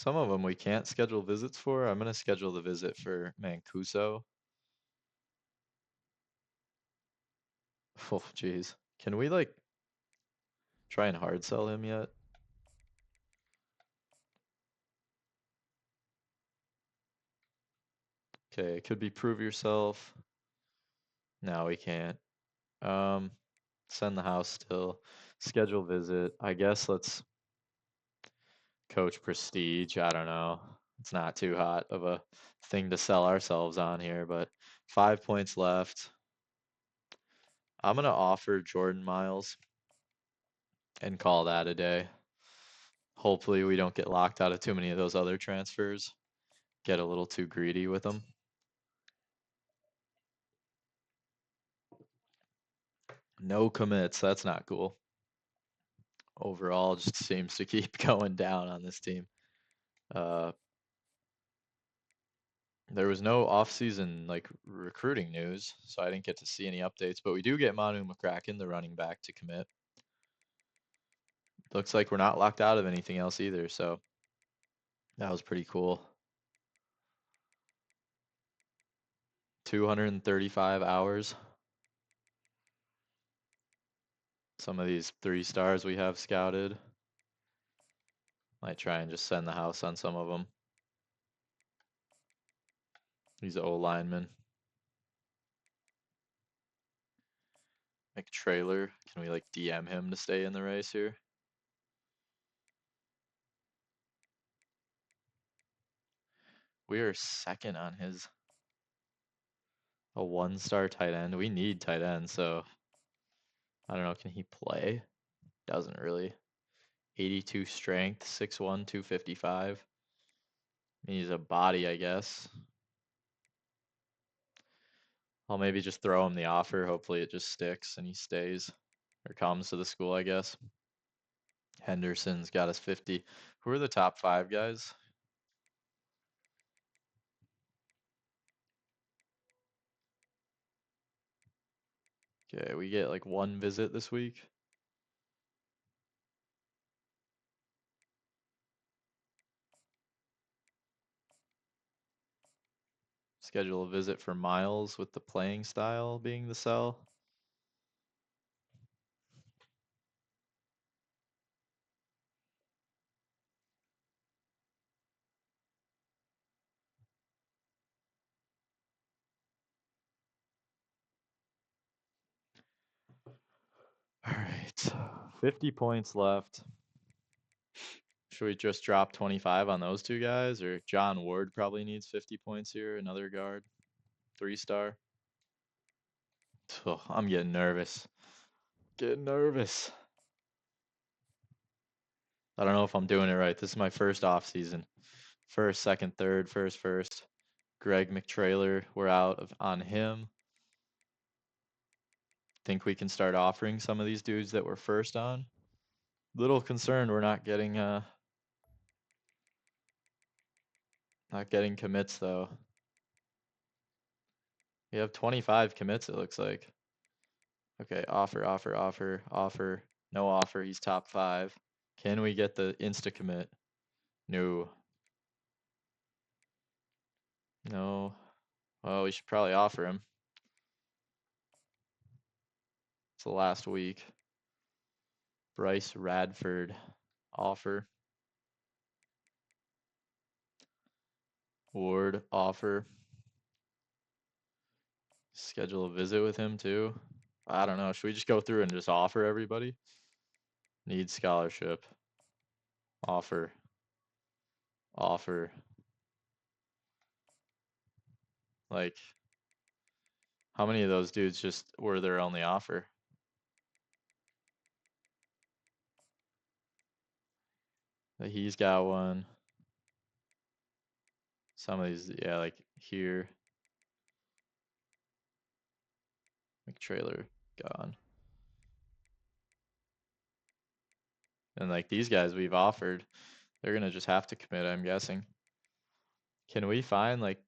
Speaker 1: Some of them we can't schedule visits for. I'm gonna schedule the visit for Mancuso. Oh, jeez. Can we like try and hard sell him yet? Okay, it could be prove yourself. No, we can't. Um, Send the house still. Schedule visit. I guess let's coach prestige. I don't know. It's not too hot of a thing to sell ourselves on here, but 5 points left. I'm gonna offer Jordan Miles and call that a day. Hopefully we don't get locked out of too many of those other transfers. Get a little too greedy with them. No commits. That's not cool. Overall, just seems to keep going down on this team. Uh, there was no off-season like recruiting news, so I didn't get to see any updates. But we do get Manu McCracken, the running back, to commit. Looks like we're not locked out of anything else either, so that was pretty cool. 235 hours. Some of these 3 stars we have scouted. Might try and just send the house on some of them. These O linemen. McTrailer. Can we like DM him to stay in the race here? We are second on his a 1-star tight end. We need tight end, so I don't know. Can he play? Doesn't really. 82 strength, 6'1", 255. He's a body, I guess. I'll maybe just throw him the offer. Hopefully it just sticks and he stays or comes to the school, I guess. Henderson's got us 50. Who are the top 5 guys? Okay, we get like 1 visit this week. Schedule a visit for Miles with the playing style being the sell. All right, 50 points left. Should we just drop 25 on those 2 guys? Or John Ward probably needs 50 points here, another guard, 3-star. Oh, I'm getting nervous. Getting nervous. I don't know if I'm doing it right. This is my first off season. First, second, third, first. Greg McTrailer, we're out on him. Think we can start offering some of these dudes that we're first on. Little concerned we're not getting commits though. We have 25 commits, it looks like. Okay, offer. No offer, he's top 5. Can we get the insta commit? No. No. Well, we should probably offer him. It's the last week. Bryce Radford, offer. Ward, offer. Schedule a visit with him too. I don't know. Should we just go through and just offer everybody? Need scholarship. Offer. Offer. Like, how many of those dudes just were their only offer? He's got one. Some of these, yeah, like here. McTrailer, gone. And like these guys we've offered, they're gonna just have to commit, I'm guessing. Can we find like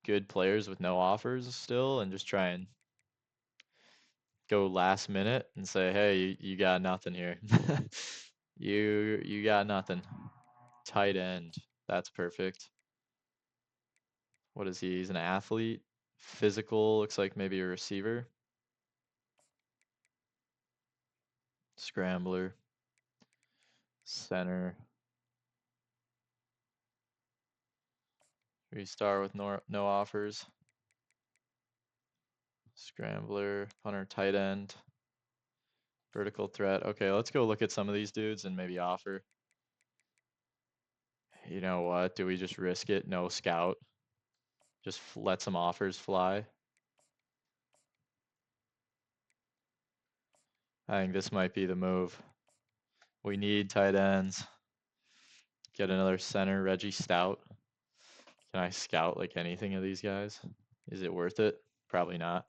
Speaker 1: good players with no offers still and just try and go last minute and say, hey, you got nothing here. You got nothing. Tight end. That's perfect. What is he? He's an athlete. Physical, looks like maybe a receiver. Scrambler. Center. Restart with no offers. Scrambler, punter, tight end, vertical threat. Okay, let's go look at some of these dudes and maybe offer. You know what? Do we just risk it? No scout. Just let some offers fly. I think this might be the move. We need tight ends. Get another center, Reggie Stout. Can I scout like anything of these guys? Is it worth it? Probably not.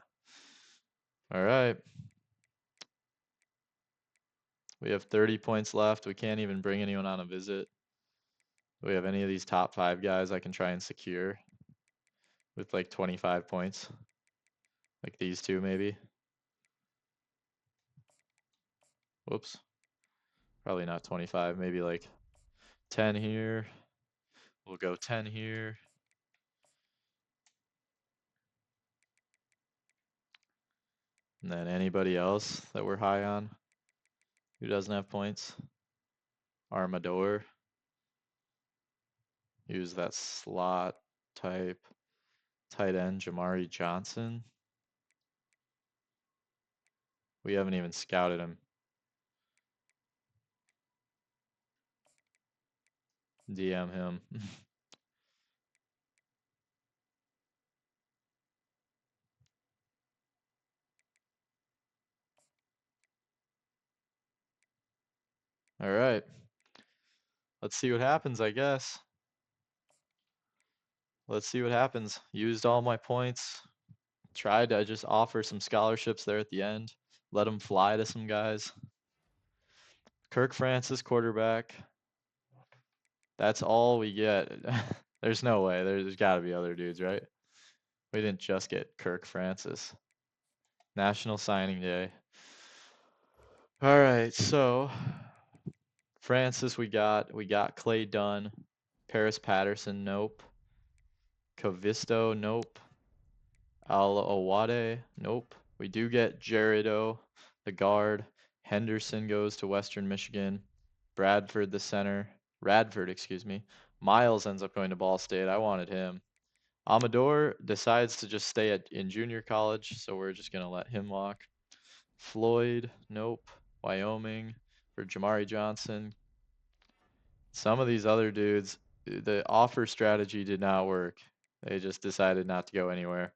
Speaker 1: All right. We have 30 points left. We can't even bring anyone on a visit. Do we have any of these top 5 guys I can try and secure with like 25 points? Like these two, maybe. Whoops. Probably not 25. Maybe like 10 here. We'll go 10 here. And then anybody else that we're high on who doesn't have points? Armador. Use that slot type. Tight end, Jamari Johnson. We haven't even scouted him. DM him. All right. Let's see what happens, I guess. Let's see what happens. Used all my points. Tried to just offer some scholarships there at the end. Let them fly to some guys. Kirk Francis, quarterback. That's all we get. There's no way. There's got to be other dudes, right? We didn't just get Kirk Francis. National Signing Day. All right, so Francis we got Clay Dunn, Paris Patterson, nope. Cavisto, nope. Al Owade, nope. We do get Jerido, the guard. Henderson goes to Western Michigan. Bradford, the center. Radford, excuse me. Miles ends up going to Ball State. I wanted him. Amador decides to just stay in junior college, so we're just gonna let him walk. Floyd, nope. Wyoming for Jamari Johnson. Some of these other dudes, the offer strategy did not work. They just decided not to go anywhere.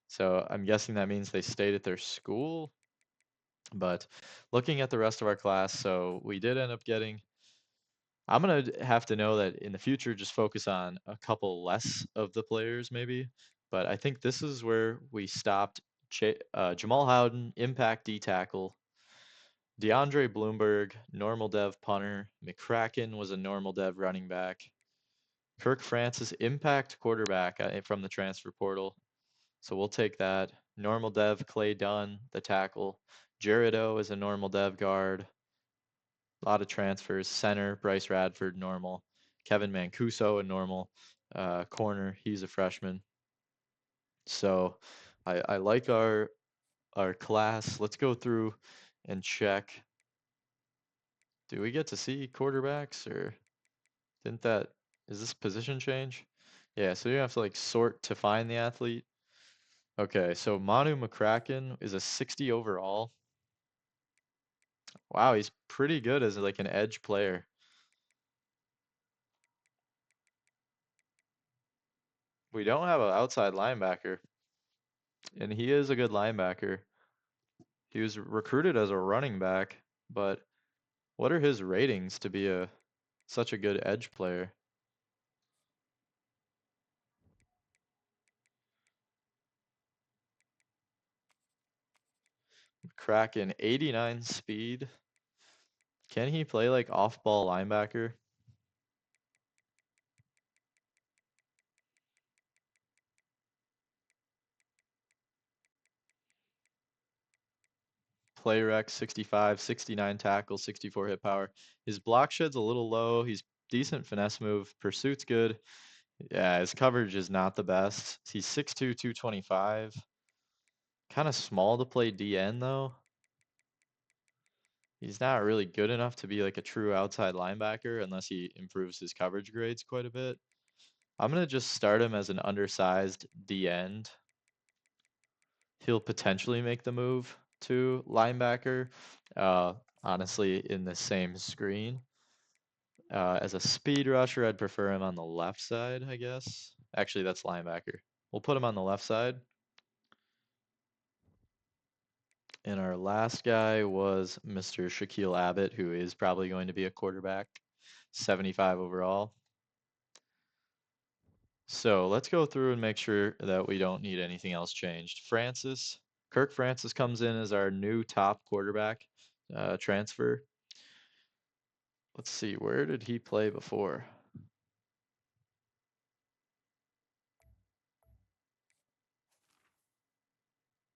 Speaker 1: So I'm guessing that means they stayed at their school. But looking at the rest of our class, so we did end up getting. I'm gonna have to know that in the future, just focus on a couple less of the players, maybe. But I think this is where we stopped. Jamal Howden, impact D tackle. DeAndre Bloomberg, normal dev punter. McCracken was a normal dev running back. Kirk Francis, impact quarterback from the transfer portal. So we'll take that. Normal dev, Clay Dunn, the tackle. Jerido is a normal dev guard. A lot of transfers. Center, Bryce Radford, normal. Kevin Mancuso, a normal corner. He's a freshman. So I like our class. Let's go through and check. Do we get to see quarterbacks or didn't that, is this position change? Yeah, so you have to like sort to find the athlete. Okay, so Manu McCracken is a 60 overall. Wow, he's pretty good as like an edge player. We don't have an outside linebacker, and he is a good linebacker. He was recruited as a running back, but what are his ratings to be a such a good edge player? McCracken, 89 speed. Can he play like off-ball linebacker? Play rec 65, 69 tackle, 64 hit power. His block shed's a little low. He's decent finesse move. Pursuit's good. Yeah, his coverage is not the best. He's 6'2", 225. Kind of small to play DN though. He's not really good enough to be like a true outside linebacker unless he improves his coverage grades quite a bit. I'm gonna just start him as an undersized D end. He'll potentially make the move to linebacker. Honestly, in the same screen. As a speed rusher, I'd prefer him on the left side, I guess. Actually, that's linebacker. We'll put him on the left side. And our last guy was Mr. Shaquille Abbott, who is probably going to be a quarterback, 75 overall. So let's go through and make sure that we don't need anything else changed. Kirk Francis comes in as our new top quarterback transfer. Let's see, where did he play before?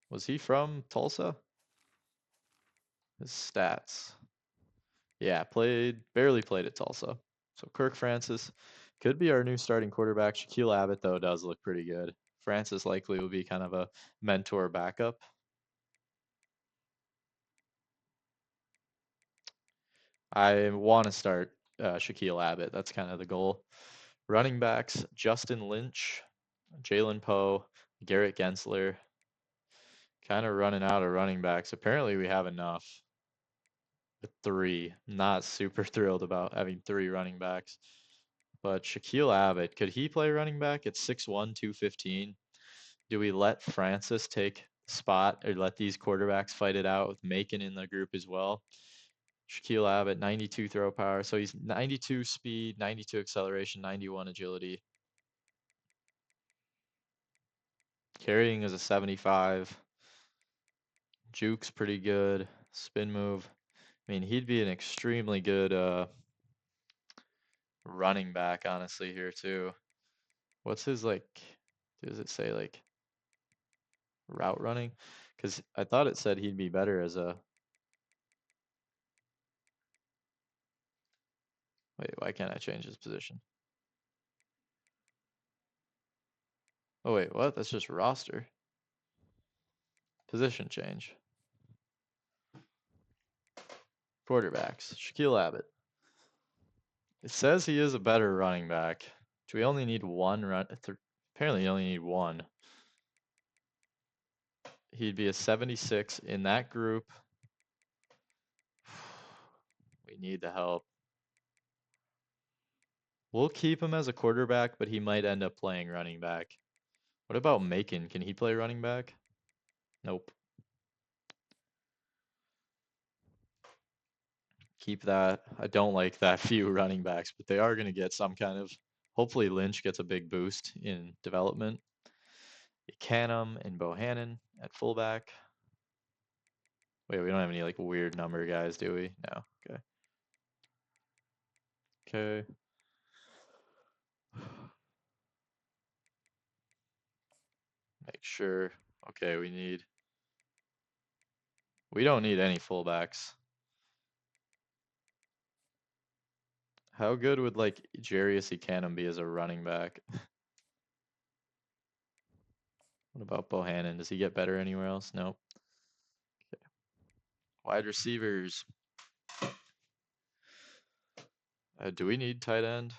Speaker 1: Was he from Tulsa? His stats. Yeah, barely played at Tulsa. So Kirk Francis could be our new starting quarterback. Shaquille Abbott, though, does look pretty good. Francis likely will be kind of a mentor backup. I want to start Shaquille Abbott. That's kind of the goal. Running backs, Justin Lynch, Jalen Poe, Garrett Gensler. Kind of running out of running backs. Apparently, we have enough with three. Not super thrilled about having three running backs. But Shaquille Abbott, could he play running back at 6'1", 215? Do we let Francis take spot or let these quarterbacks fight it out with Macon in the group as well? Shaquille Abbott, 92 throw power. So he's 92 speed, 92 acceleration, 91 agility. Carrying is a 75. Juke's pretty good. Spin move. I mean, he'd be an extremely good running back, honestly, here too. What's his like? Does it say like route running? Because I thought it said he'd be better as a. Wait, why can't I change his position? Oh wait, what? That's just roster. Position change. Quarterbacks. Shaquille Abbott. It says he is a better running back. Do we only need one run? Apparently, you only need one. He'd be a 76 in that group. We need the help. We'll keep him as a quarterback, but he might end up playing running back. What about Macon? Can he play running back? Nope. Keep that. I don't like that few running backs, but they are going to get some kind of. Hopefully, Lynch gets a big boost in development. Canham and Bohannon at fullback. Wait, we don't have any like weird number guys, do we? No. Okay. Okay. Make sure. Okay, we don't need any fullbacks. How good would like Jarius Canham be as a running back? What about Bohannon? Does he get better anywhere else? Nope. Okay. Wide receivers. Do we need tight end?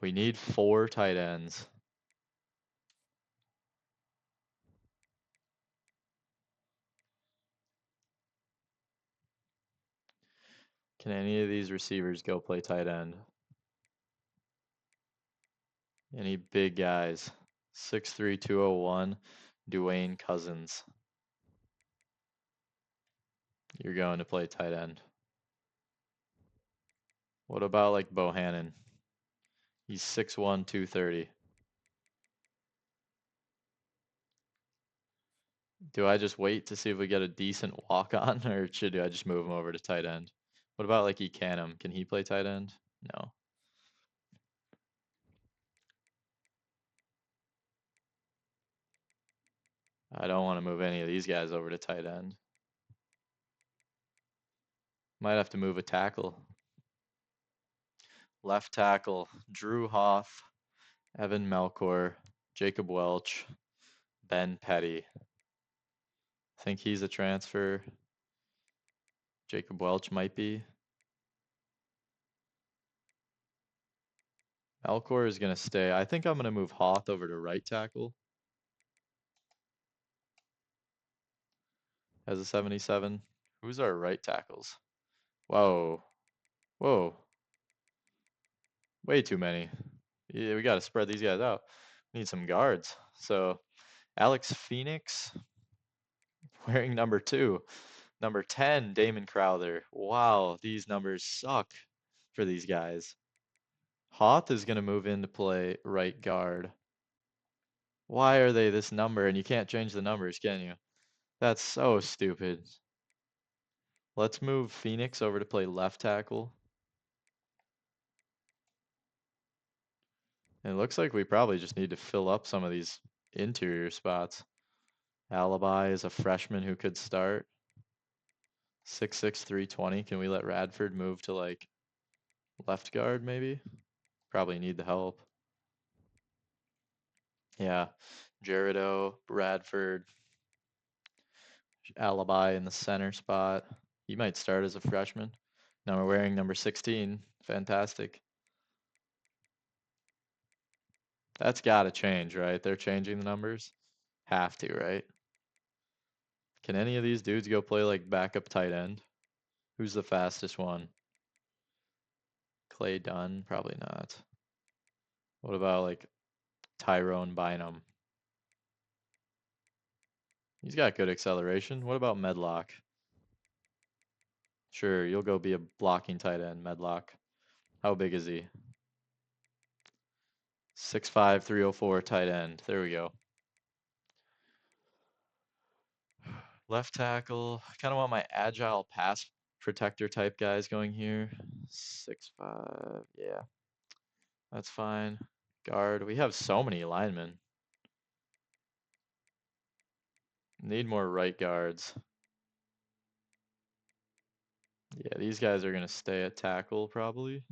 Speaker 1: We need 4 tight ends. Can any of these receivers go play tight end? Any big guys? 6'3", 201, Dwayne Cousins. You're going to play tight end. What about like Bohannon? He's 6'1", 230. Do I just wait to see if we get a decent walk on, or should I just move him over to tight end? What about like Ecanum? Can he play tight end? No. I don't want to move any of these guys over to tight end. Might have to move a tackle. Left tackle, Drew Hoff, Evan Melkor, Jacob Welch, Ben Petty. Think he's a transfer. Jacob Welch might be. Melkor is going to stay. I think I'm going to move Hoth over to right tackle as a 77. Who's our right tackles? Whoa. Whoa. Way too many. Yeah, we got to spread these guys out. We need some guards. So Alex Phoenix wearing number 2. Number 10, Damon Crowther. Wow, these numbers suck for these guys. Hoth is going to move in to play right guard. Why are they this number? And you can't change the numbers, can you? That's so stupid. Let's move Phoenix over to play left tackle. And it looks like we probably just need to fill up some of these interior spots. Alibi is a freshman who could start. 6'6", 320. Can we let Radford move to like left guard maybe? Probably need the help. Yeah. Jerido, Bradford, Alibi in the center spot. He might start as a freshman. Now we're wearing number 16. Fantastic. That's got to change, right? They're changing the numbers. Have to, right? Can any of these dudes go play like backup tight end? Who's the fastest one? Clay Dunn? Probably not. What about like Tyrone Bynum? He's got good acceleration. What about Medlock? Sure, you'll go be a blocking tight end, Medlock. How big is he? 6'5", 304 tight end. There we go. Left tackle. I kind of want my agile pass protector type guys going here. 6'5", yeah. That's fine. Guard. We have so many linemen. Need more right guards. Yeah, these guys are going to stay at tackle probably.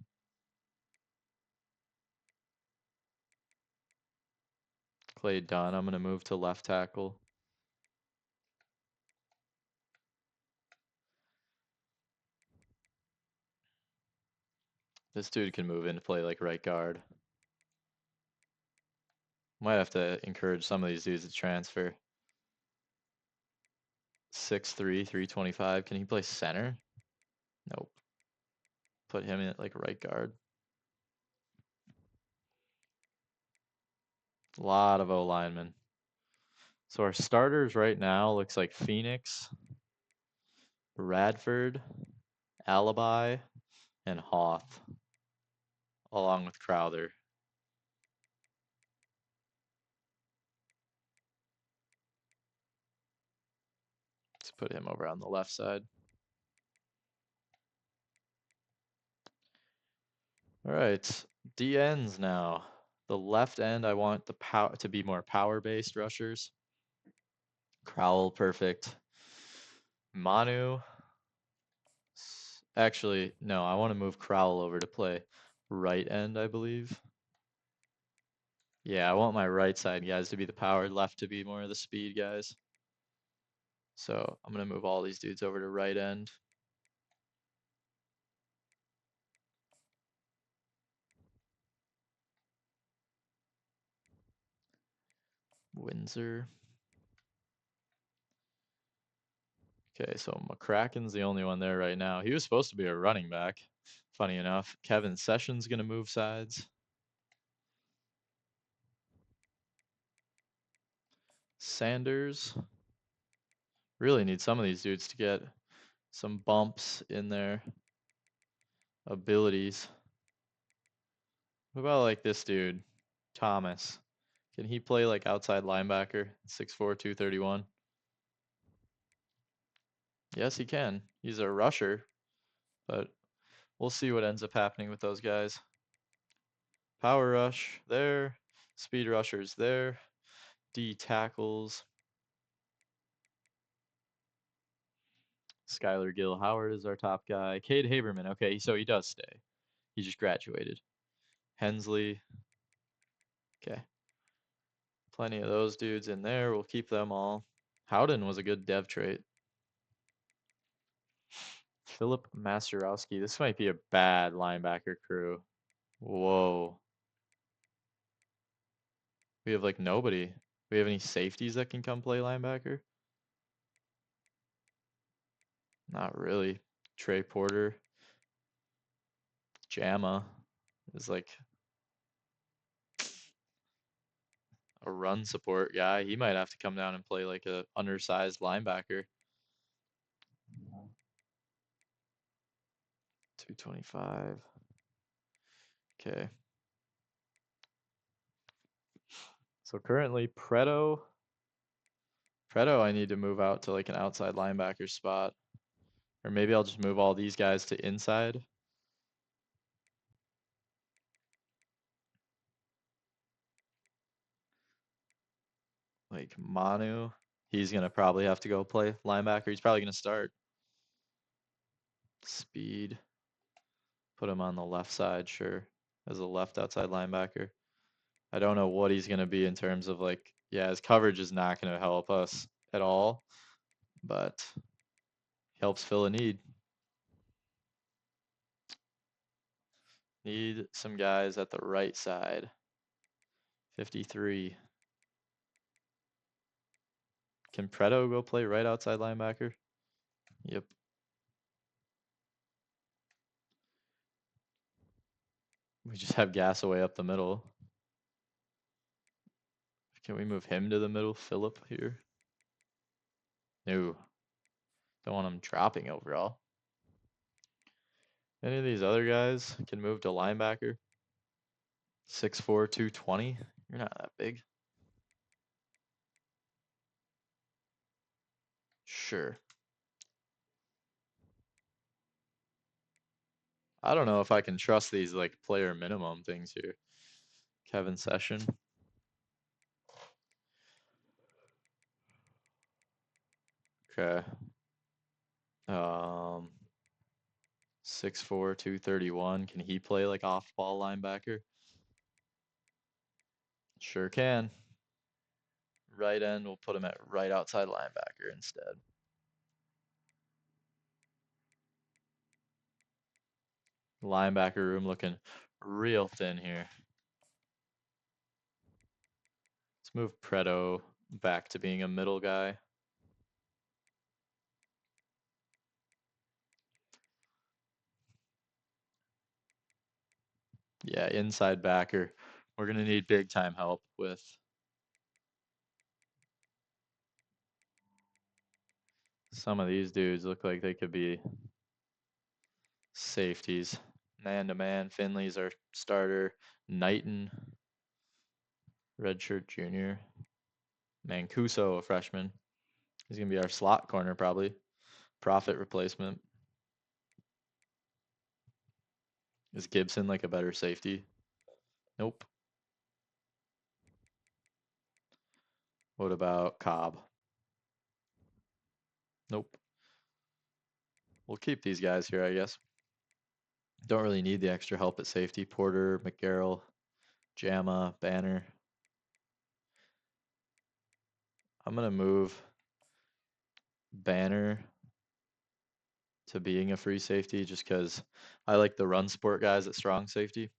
Speaker 1: Clay Dunn, I'm going to move to left tackle. This dude can move in to play like right guard. Might have to encourage some of these dudes to transfer. 6'3", 325. Can he play center? Nope. Put him in at like right guard. A lot of O linemen. So our starters right now looks like Phoenix, Radford, Alibi, and Hoth, along with Crowther. Let's put him over on the left side. All right, DNs now. The left end, I want the power to be more power-based rushers. Crowell, perfect. Manu. Actually, no, I want to move Crowell over to play right end, I believe. Yeah, I want my right side guys to be the power, left to be more of the speed guys. So I'm going to move all these dudes over to right end. Windsor. Okay, so McCracken's the only one there right now. He was supposed to be a running back, funny enough. Kevin Sessions going to move sides. Sanders. Really need some of these dudes to get some bumps in their abilities. What about like this dude, Thomas? Can he play like outside linebacker, 6'4", 231? Yes, he can. He's a rusher, but we'll see what ends up happening with those guys. Power rush there, speed rushers there, D tackles. Skylar Gill Howard is our top guy. Cade Haberman. Okay, so he does stay. He just graduated. Hensley. Okay. Plenty of those dudes in there. We'll keep them all. Howden was a good dev trait. Philip Masterowski. This might be a bad linebacker crew. Whoa. We have like nobody. We have any safeties that can come play linebacker? Not really. Trey Porter. Jama is like a run support guy. He might have to come down and play like a undersized linebacker. 225. Okay. So currently Preto, I need to move out to like an outside linebacker spot. Or maybe I'll just move all these guys to inside. Like Manu, he's going to probably have to go play linebacker. He's probably going to start. Speed, put him on the left side, sure, as a left outside linebacker. I don't know what he's going to be in terms of like, yeah, his coverage is not going to help us at all, but helps fill a need. Need some guys at the right side. 53. Can Preto go play right outside linebacker? Yep. We just have gas away up the middle. Can we move him to the middle? Philip here? No. Don't want him dropping overall. Any of these other guys can move to linebacker? 6'4", 220? You're not that big. Sure. I don't know if I can trust these like player minimum things here. Kevin Session. Okay. 6'4", 231. Can he play like off-ball linebacker? Sure can. Right end, we'll put him at right outside linebacker instead. Linebacker room looking real thin here. Let's move Preto back to being a middle guy. Yeah, inside backer. We're going to need big time help with some of these dudes. Look like they could be safeties. Man to man. Finley's our starter. Knighton, redshirt junior. Mancuso, a freshman. He's going to be our slot corner probably. Profit replacement. Is Gibson like a better safety? Nope. What about Cobb? Nope. We'll keep these guys here, I guess. Don't really need the extra help at safety. Porter, McGarrell, Jama, Banner. I'm going to move Banner to being a free safety just because I like the run sport guys at strong safety.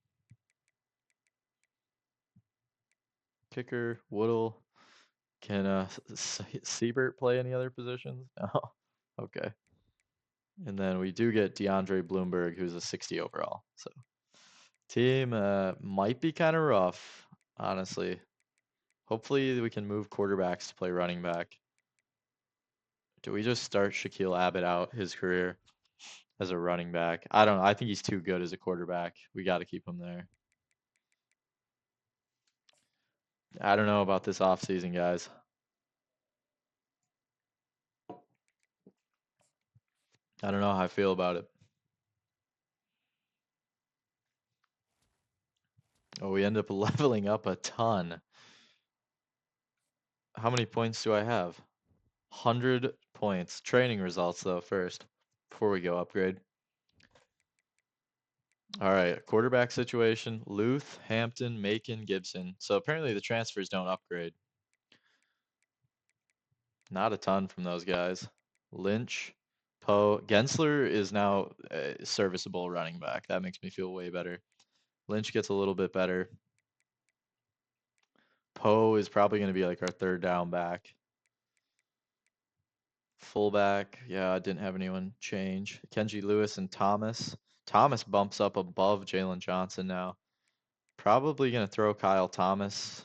Speaker 1: Kicker, Woodle. Can Siebert play any other positions? No. Okay. And then we do get DeAndre Bloomberg, who's a 60 overall. So team might be kind of rough, honestly. Hopefully we can move quarterbacks to play running back. Do we just start Shaquille Abbott out his career as a running back? I don't know. I think he's too good as a quarterback. We got to keep him there. I don't know about this offseason, guys. I don't know how I feel about it. Oh, we end up leveling up a ton. How many points do I have? 100 points. Training results, though, first, before we go upgrade. All right, quarterback situation. Luth, Hampton, Macon, Gibson. So apparently the transfers don't upgrade. Not a ton from those guys. Lynch, Poe. Gensler is now a serviceable running back. That makes me feel way better. Lynch gets a little bit better. Poe is probably going to be like our third down back. Fullback, yeah, I didn't have anyone change. Kenji Lewis and Thomas. Thomas bumps up above Jalen Johnson now. Probably going to throw Kyle Thomas.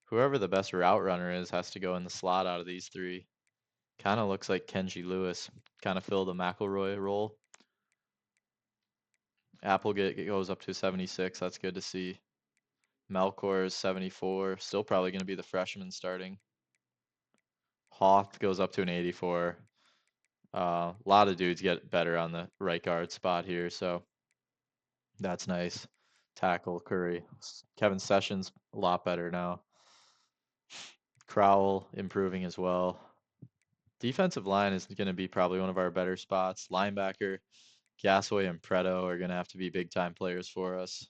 Speaker 1: Whoever the best route runner is has to go in the slot out of these three. Kind of looks like Kenji Lewis. Kind of fill the McElroy role. Applegate goes up to 76. That's good to see. Melkor is 74. Still probably going to be the freshman starting. Hoth goes up to an 84. A lot of dudes get better on the right guard spot here, so that's nice. Tackle Curry. Kevin Sessions a lot better now. Crowell improving as well. Defensive line is going to be probably one of our better spots. Linebacker, Gasaway and Preto are going to have to be big time players for us.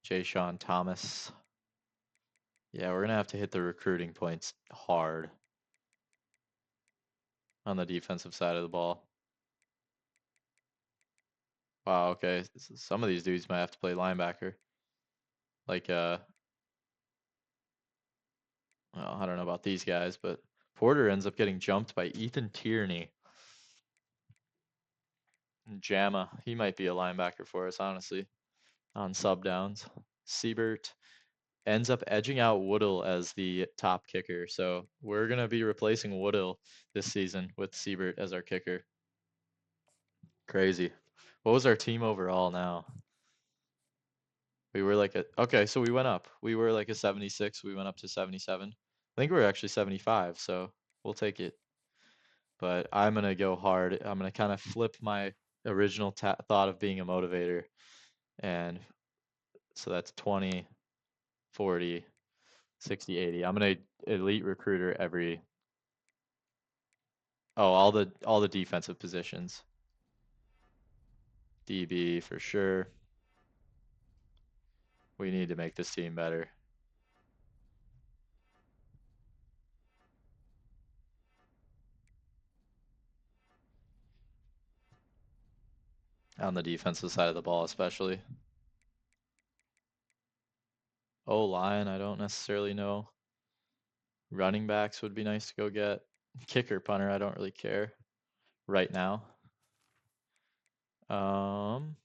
Speaker 1: Jay Sean Thomas. Yeah, we're going to have to hit the recruiting points hard on the defensive side of the ball. Wow, okay. Some of these dudes might have to play linebacker. Like, well, I don't know about these guys, but Porter ends up getting jumped by Ethan Tierney. And Jamma, he might be a linebacker for us, honestly, on sub downs. Siebert ends up edging out Woodall as the top kicker. So we're going to be replacing Woodall this season with Siebert as our kicker. Crazy. What was our team overall now? We were like okay, so we went up. We were like a 76. We went up to 77. I think we were actually 75, so we'll take it. But I'm going to go hard. I'm going to kind of flip my original thought of being a motivator. And so that's 20, 40, 60, 80. I'm going to elite recruiter every all the defensive positions. DB for sure. We need to make this team better. On the defensive side of the ball, especially. O-line, I don't necessarily know. Running backs would be nice to go get. Kicker, punter, I don't really care right now. Can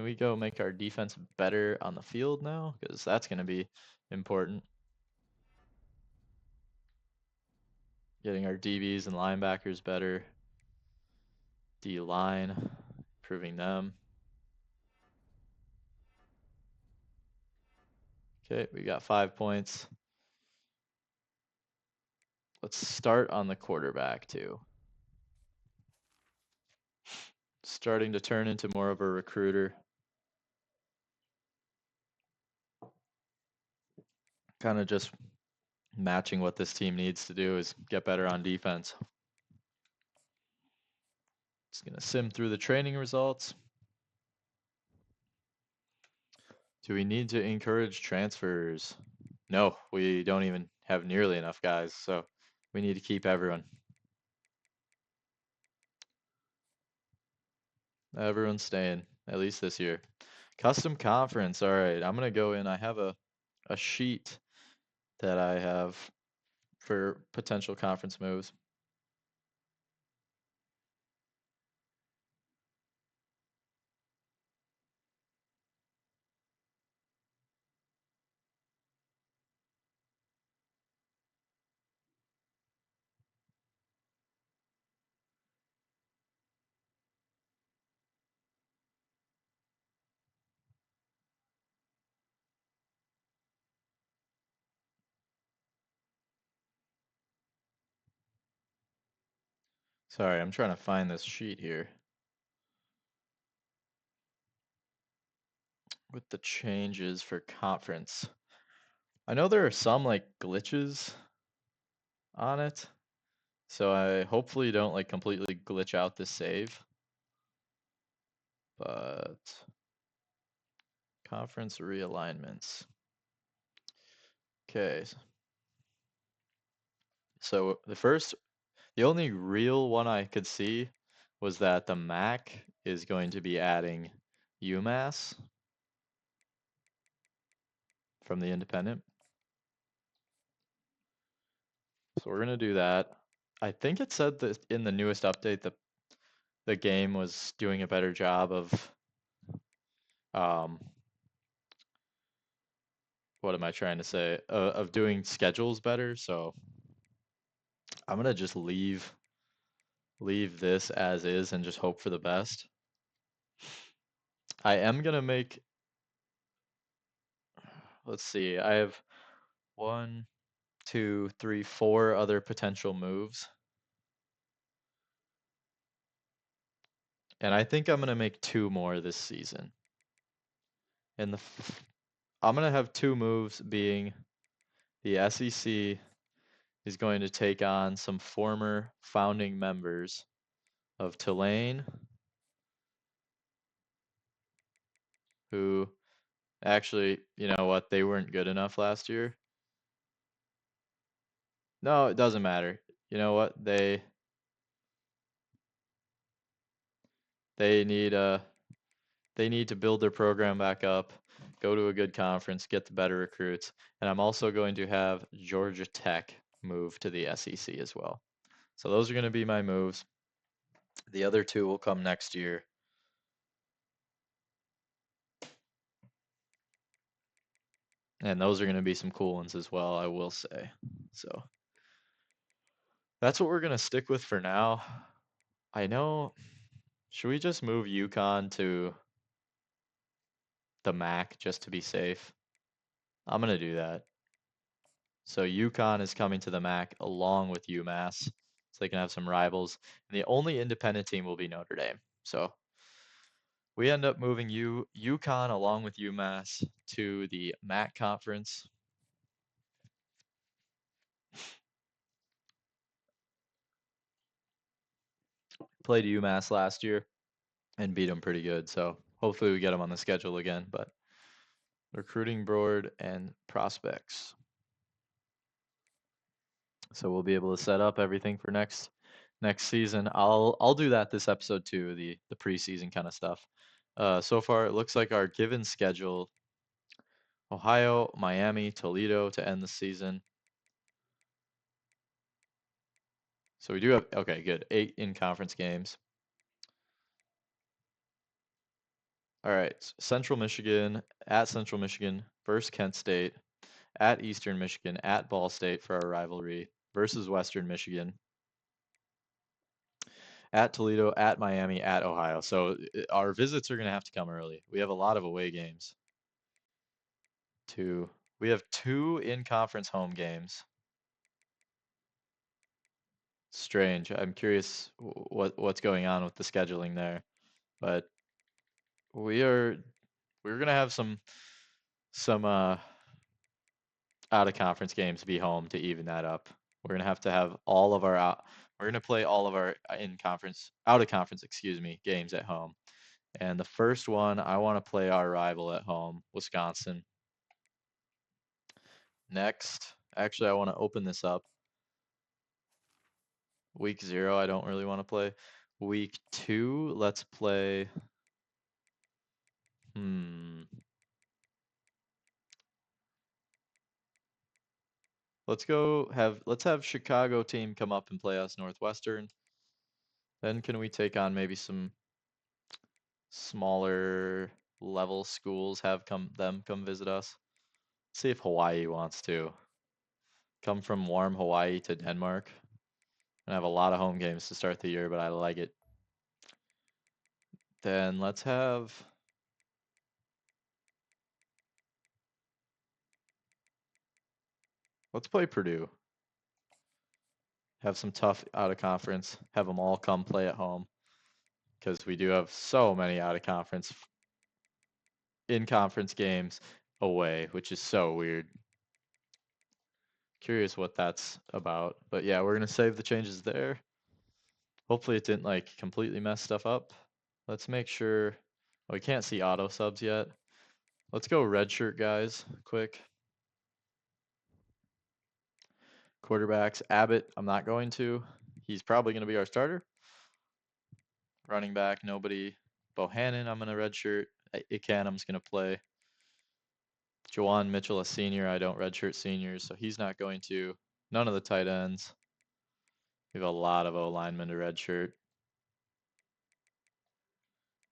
Speaker 1: we go make our defense better on the field now? Because that's going to be important. Getting our DBs and linebackers better. D-line, improving them. Okay, we got 5 points. Let's start on the quarterback too. Starting to turn into more of a recruiter. Kind of just matching what this team needs to do is get better on defense. Just going to sim through the training results. Do we need to encourage transfers? No, we don't even have nearly enough guys, so we need to keep everyone. Everyone's staying, at least this year. Custom conference. All right, I'm going to go in. I have a sheet that I have for potential conference moves. Sorry, I'm trying to find this sheet here with the changes for conference. I know there are some like glitches on it, so I hopefully don't like completely glitch out this save. But conference realignments. Okay. So the only real one I could see was that the MAC is going to be adding UMass from the independent. So we're gonna do that. I think it said that in the newest update that the game was doing a better job of um what am I trying to say? Of doing schedules better. So I'm gonna just leave this as is and just hope for the best. I am gonna make, let's see, I have one, two, three, four other potential moves. And I think I'm gonna make two more this season. And I'm gonna have two moves being the SEC is going to take on some former founding members of Tulane, who actually, you know what, they weren't good enough last year. No, it doesn't matter. You know what? They need they need to build their program back up, go to a good conference, get the better recruits, and I'm also going to have Georgia Tech move to the SEC as well. So those are going to be my moves. The other two will come next year. And those are going to be some cool ones as well, I will say. So that's what we're going to stick with for now. I know, should we just move UConn to the MAC just to be safe? I'm going to do that. So UConn is coming to the MAC along with UMass, so they can have some rivals. And the only independent team will be Notre Dame. So we end up moving UConn along with UMass to the MAC conference. Played UMass last year and beat them pretty good. So hopefully we get them on the schedule again. But recruiting board and prospects. So we'll be able to set up everything for next season. I'll do that this episode too, the preseason kind of stuff. So far it looks like our given schedule: Ohio, Miami, Toledo to end the season. So we do have, okay, good, 8 in conference games. All right, Central Michigan, at Central Michigan versus Kent State, at Eastern Michigan, at Ball State for our rivalry versus Western Michigan, at Toledo, at Miami, at Ohio. So our visits are going to have to come early. We have a lot of away games. We have 2 in-conference home games. Strange. I'm curious what's going on with the scheduling there, but we're going to have some out of conference games be home to even that up. We're going to have all of our we're going to play all of our out of conference, excuse me, games at home. And the first one, I want to play our rival at home, Wisconsin. Next, actually, I want to open this up. Week 0, I don't really want to play. Week 2, let's play. Let's have Chicago team come up and play us Northwestern. Then can we take on maybe some smaller level schools, have come visit us? See if Hawaii wants to come from warm Hawaii to Denmark. And have a lot of home games to start the year, but I like it. Then let's play Purdue. Have some tough out of conference. Have them all come play at home, because we do have so many out of conference in conference games away, which is so weird. Curious what that's about. But yeah, we're gonna save the changes there. Hopefully it didn't like completely mess stuff up. Let's make sure. Oh, we can't see auto subs yet. Let's go red shirt guys, quick. Quarterbacks, Abbott, I'm not going to. He's probably gonna be our starter. Running back, nobody. Bohannon, I'm gonna redshirt. Ikanum's gonna play. Jawan Mitchell, a senior. I don't redshirt seniors, so he's not going to. None of the tight ends. We have a lot of O linemen to redshirt.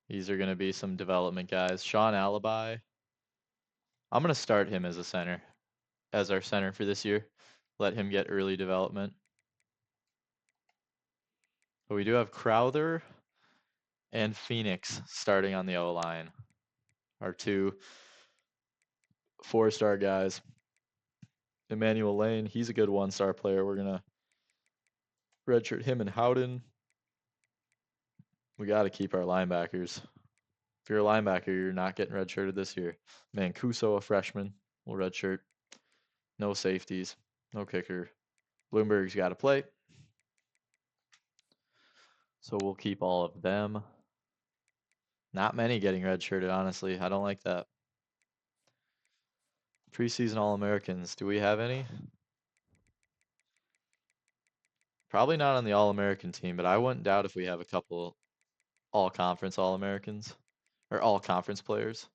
Speaker 1: These are gonna be some development guys. Sean Alibi. I'm gonna start him as a center, as our center for this year. Let him get early development. But we do have Crowther and Phoenix starting on the O line. Our two 4-star guys. Emmanuel Lane, he's a good 1-star player. We're gonna redshirt him and Howden. We got to keep our linebackers. If you're a linebacker, you're not getting redshirted this year. Mancuso, a freshman, will redshirt. No safeties, no kicker. Bloomberg's got to play. So we'll keep all of them. Not many getting redshirted, honestly. I don't like that. Preseason All-Americans. Do we have any? Probably not on the All-American team, but I wouldn't doubt if we have a couple All-Conference All-Americans or All-Conference players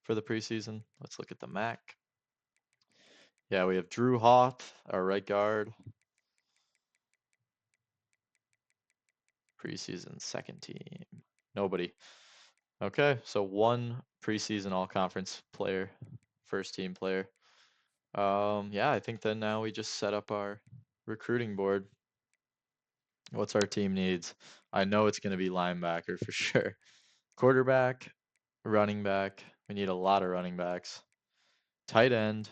Speaker 1: for the preseason. Let's look at the MAC. Yeah, we have Drew Hoff, our right guard. Preseason second team. Nobody. Okay, so one preseason all-conference player, first team player. Yeah, I think then now we just set up our recruiting board. What's our team needs? I know it's going to be linebacker for sure. Quarterback, running back. We need a lot of running backs. Tight end,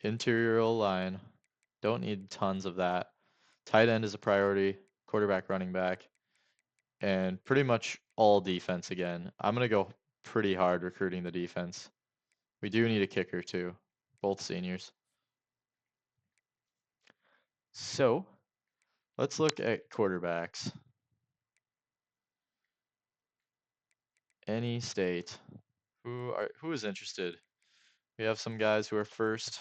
Speaker 1: interior O-line. Don't need tons of that. Tight end is a priority. Quarterback, running back. And pretty much all defense again. I'm going to go pretty hard recruiting the defense. We do need a kicker too, both seniors. So let's look at quarterbacks. Any state. Who is interested? We have some guys who are first.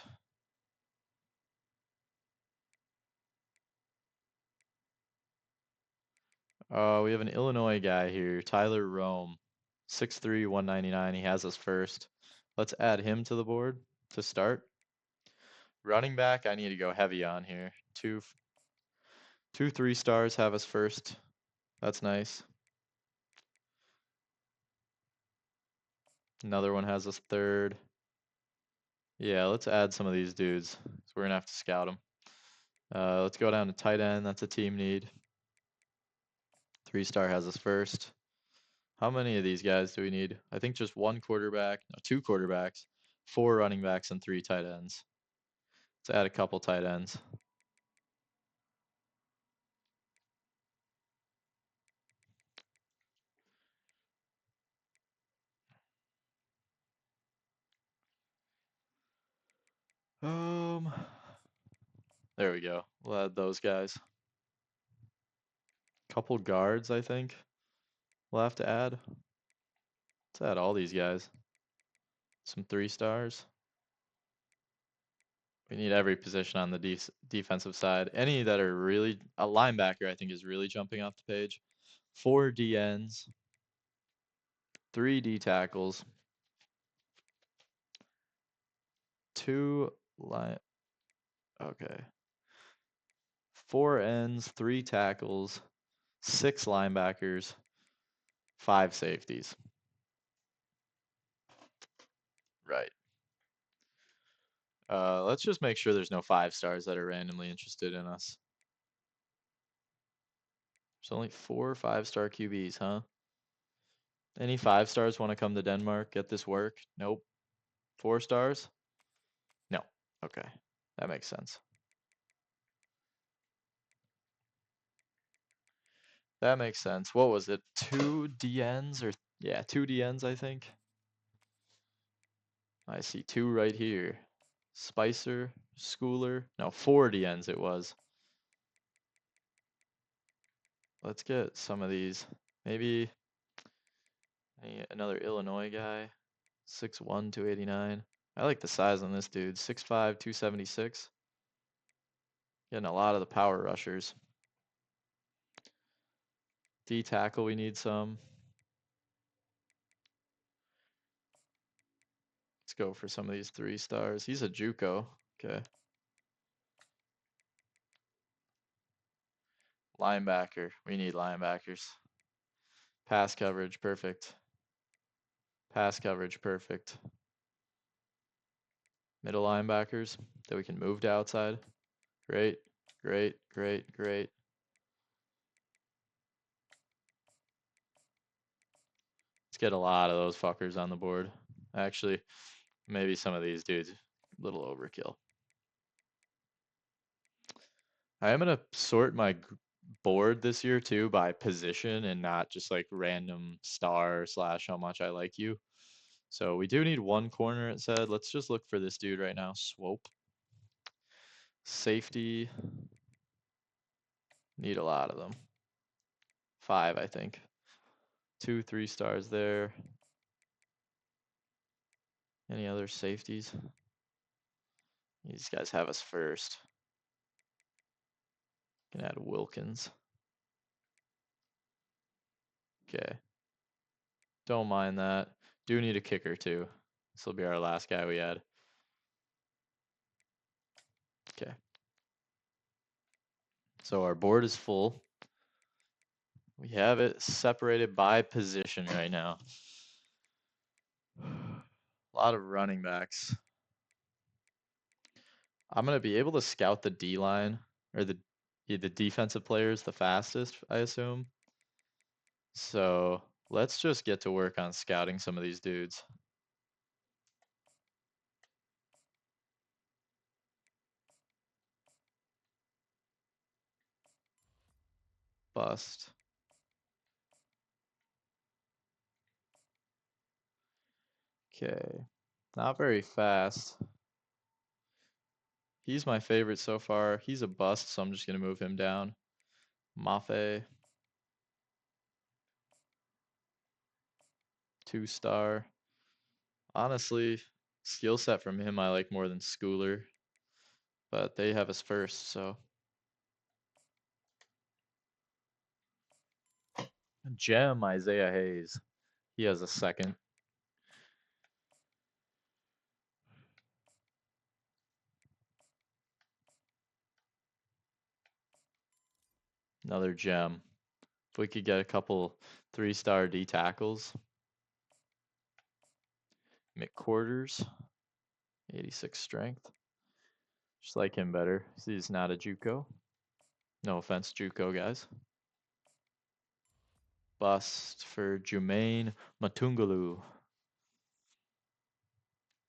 Speaker 1: We have an Illinois guy here, Tyler Rome, 6'3", 199. He has us first. Let's add him to the board to start. Running back, I need to go heavy on here. Two 3-stars have us first. That's nice. Another one has us third. Yeah, let's add some of these dudes. So we're gonna have to scout them. Let's go down to tight end. That's a team need. 3-star has us first. How many of these guys do we need? I think just one quarterback, no, 2 quarterbacks, 4 running backs, and 3 tight ends. Let's add a couple tight ends. There we go. We'll add those guys. Couple guards, I think we'll have to add. Let's add all these guys. Some 3-stars. We need every position on the defensive side. Any that are really a linebacker, I think, is really jumping off the page. 4 DNs, 3 D tackles, 2 line. Okay. 4 ends, 3 tackles, 6 linebackers, 5 safeties. Right. Let's just make sure there's no 5-stars that are randomly interested in us. There's only 4 5-star QBs, huh? Any 5-stars want to come to Denmark, get this work? Nope. 4 stars? No. Okay. That makes sense. That makes sense. What was it? 2 DNs or yeah, 2 DNs, I think. I see 2 right here. Spicer, Schooler. No, 40 ends it was. Let's get some of these. Maybe another Illinois guy. 6'1", 289. I like the size on this dude. 6'5", 276. Getting a lot of the power rushers. D tackle, we need some. Let's go for some of these 3 stars. He's a JUCO. Okay. Linebacker. We need linebackers. Pass coverage, perfect. Pass coverage, perfect. Middle linebackers that we can move to outside. Great, great, great, great. Let's get a lot of those fuckers on the board. Actually, maybe some of these dudes, a little overkill. I am gonna sort my board this year too by position and not just like random star slash how much I like you. So we do need 1 corner, it said. Let's just look for this dude right now. Swope. Safety. Need a lot of them. 5, I think. 2, 3 stars there. Any other safeties? These guys have us first. Can add Wilkins. Okay. Don't mind that. Do need a kicker too. This will be our last guy we add. Okay. So our board is full. We have it separated by position right now. A lot of running backs. I'm gonna be able to scout the D line or the defensive players the fastest, I assume. So let's just get to work on scouting some of these dudes. Bust. Okay. Not very fast. He's my favorite so far. He's a bust, so I'm just gonna move him down. Mafe. 2-star. Honestly, skill set from him I like more than Schooler, but they have us first, so. Gem Isaiah Hayes. He has a second. Another gem. If we could get a couple 3-star D tackles. McQuarters. 86 strength. Just like him better. He's not a JUCO. No offense, JUCO guys. Bust for Jumaine Matungalu.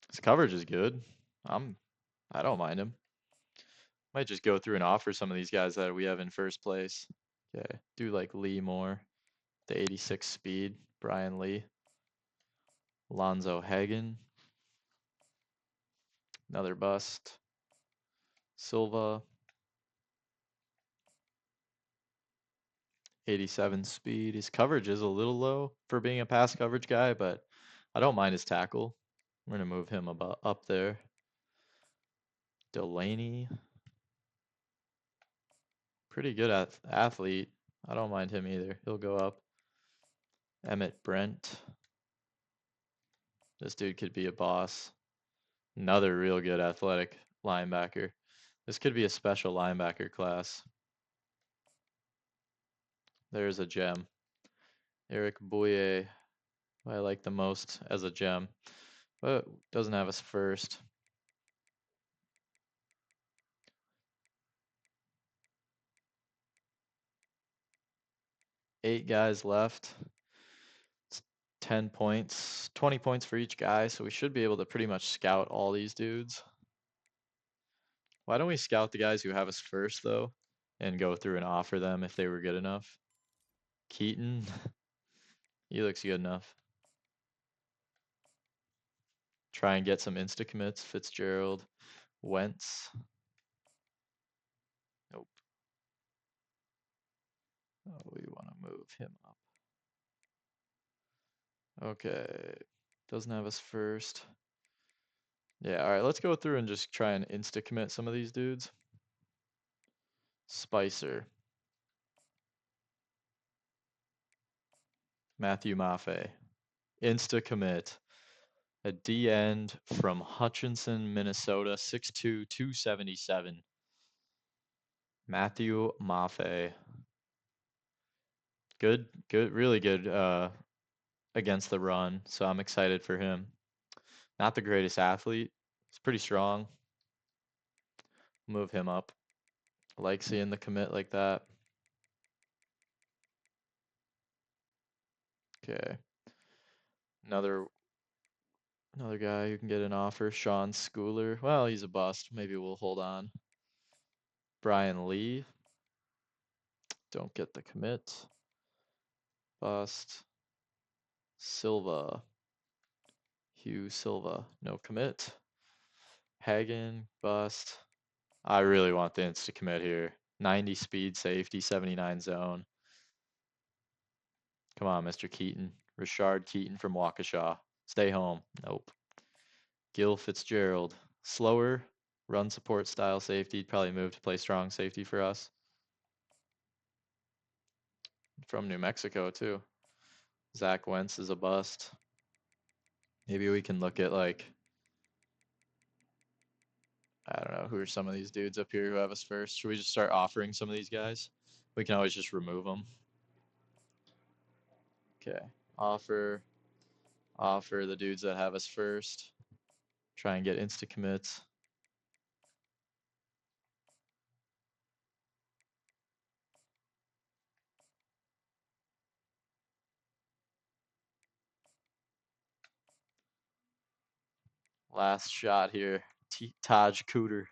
Speaker 1: His coverage is good. I don't mind him. Might just go through and offer some of these guys that we have in first place. Okay, do like Lee more. The 86 speed, Brian Lee. Lonzo Hagen. Another bust. Silva. 87 speed. His coverage is a little low for being a pass coverage guy, but I don't mind his tackle. We're gonna move him up there. Delaney. Pretty good athlete. I don't mind him either. He'll go up. Emmett Brent. This dude could be a boss. Another real good athletic linebacker. This could be a special linebacker class. There's a gem. Eric Bouye, who I like the most as a gem, but doesn't have us first. Eight guys left. It's 10 points, 20 points for each guy, so we should be able to pretty much scout all these dudes. Why don't we scout the guys who have us first, though, and go through and offer them if they were good enough? Keaton, he looks good enough. Try and get some insta commits. Fitzgerald, Wentz. Nope. Oh, we want to move him up. Okay. Doesn't have us first. Yeah, all right, let's go through and just try and insta commit some of these dudes. Spicer. Matthew Maffei. Insta commit. A D end from Hutchinson, Minnesota, 6'2", 277. Matthew Maffei. Good, really good against the run, so I'm excited for him. Not the greatest athlete. He's pretty strong. Move him up. I like seeing the commit like that. Okay. Another guy who can get an offer, Sean Schooler. Well, he's a bust. Maybe we'll hold on. Brian Lee. Don't get the commit. Bust. Silva. Hugh Silva. No commit. Hagen. Bust. I really want the insta commit here. 90 speed safety, 79 zone. Come on, Mr. Keaton. Richard Keaton from Waukesha. Stay home. Nope. Gil Fitzgerald. Slower, run support style safety. Probably move to play strong safety for us. From New Mexico, too. Zach Wentz is a bust. Maybe we can look at, like, I don't know, who are some of these dudes up here who have us first? Should we just start offering some of these guys? We can always just remove them. Okay. Offer the dudes that have us first. Try and get insta commits. Last shot here. Taj Cooter.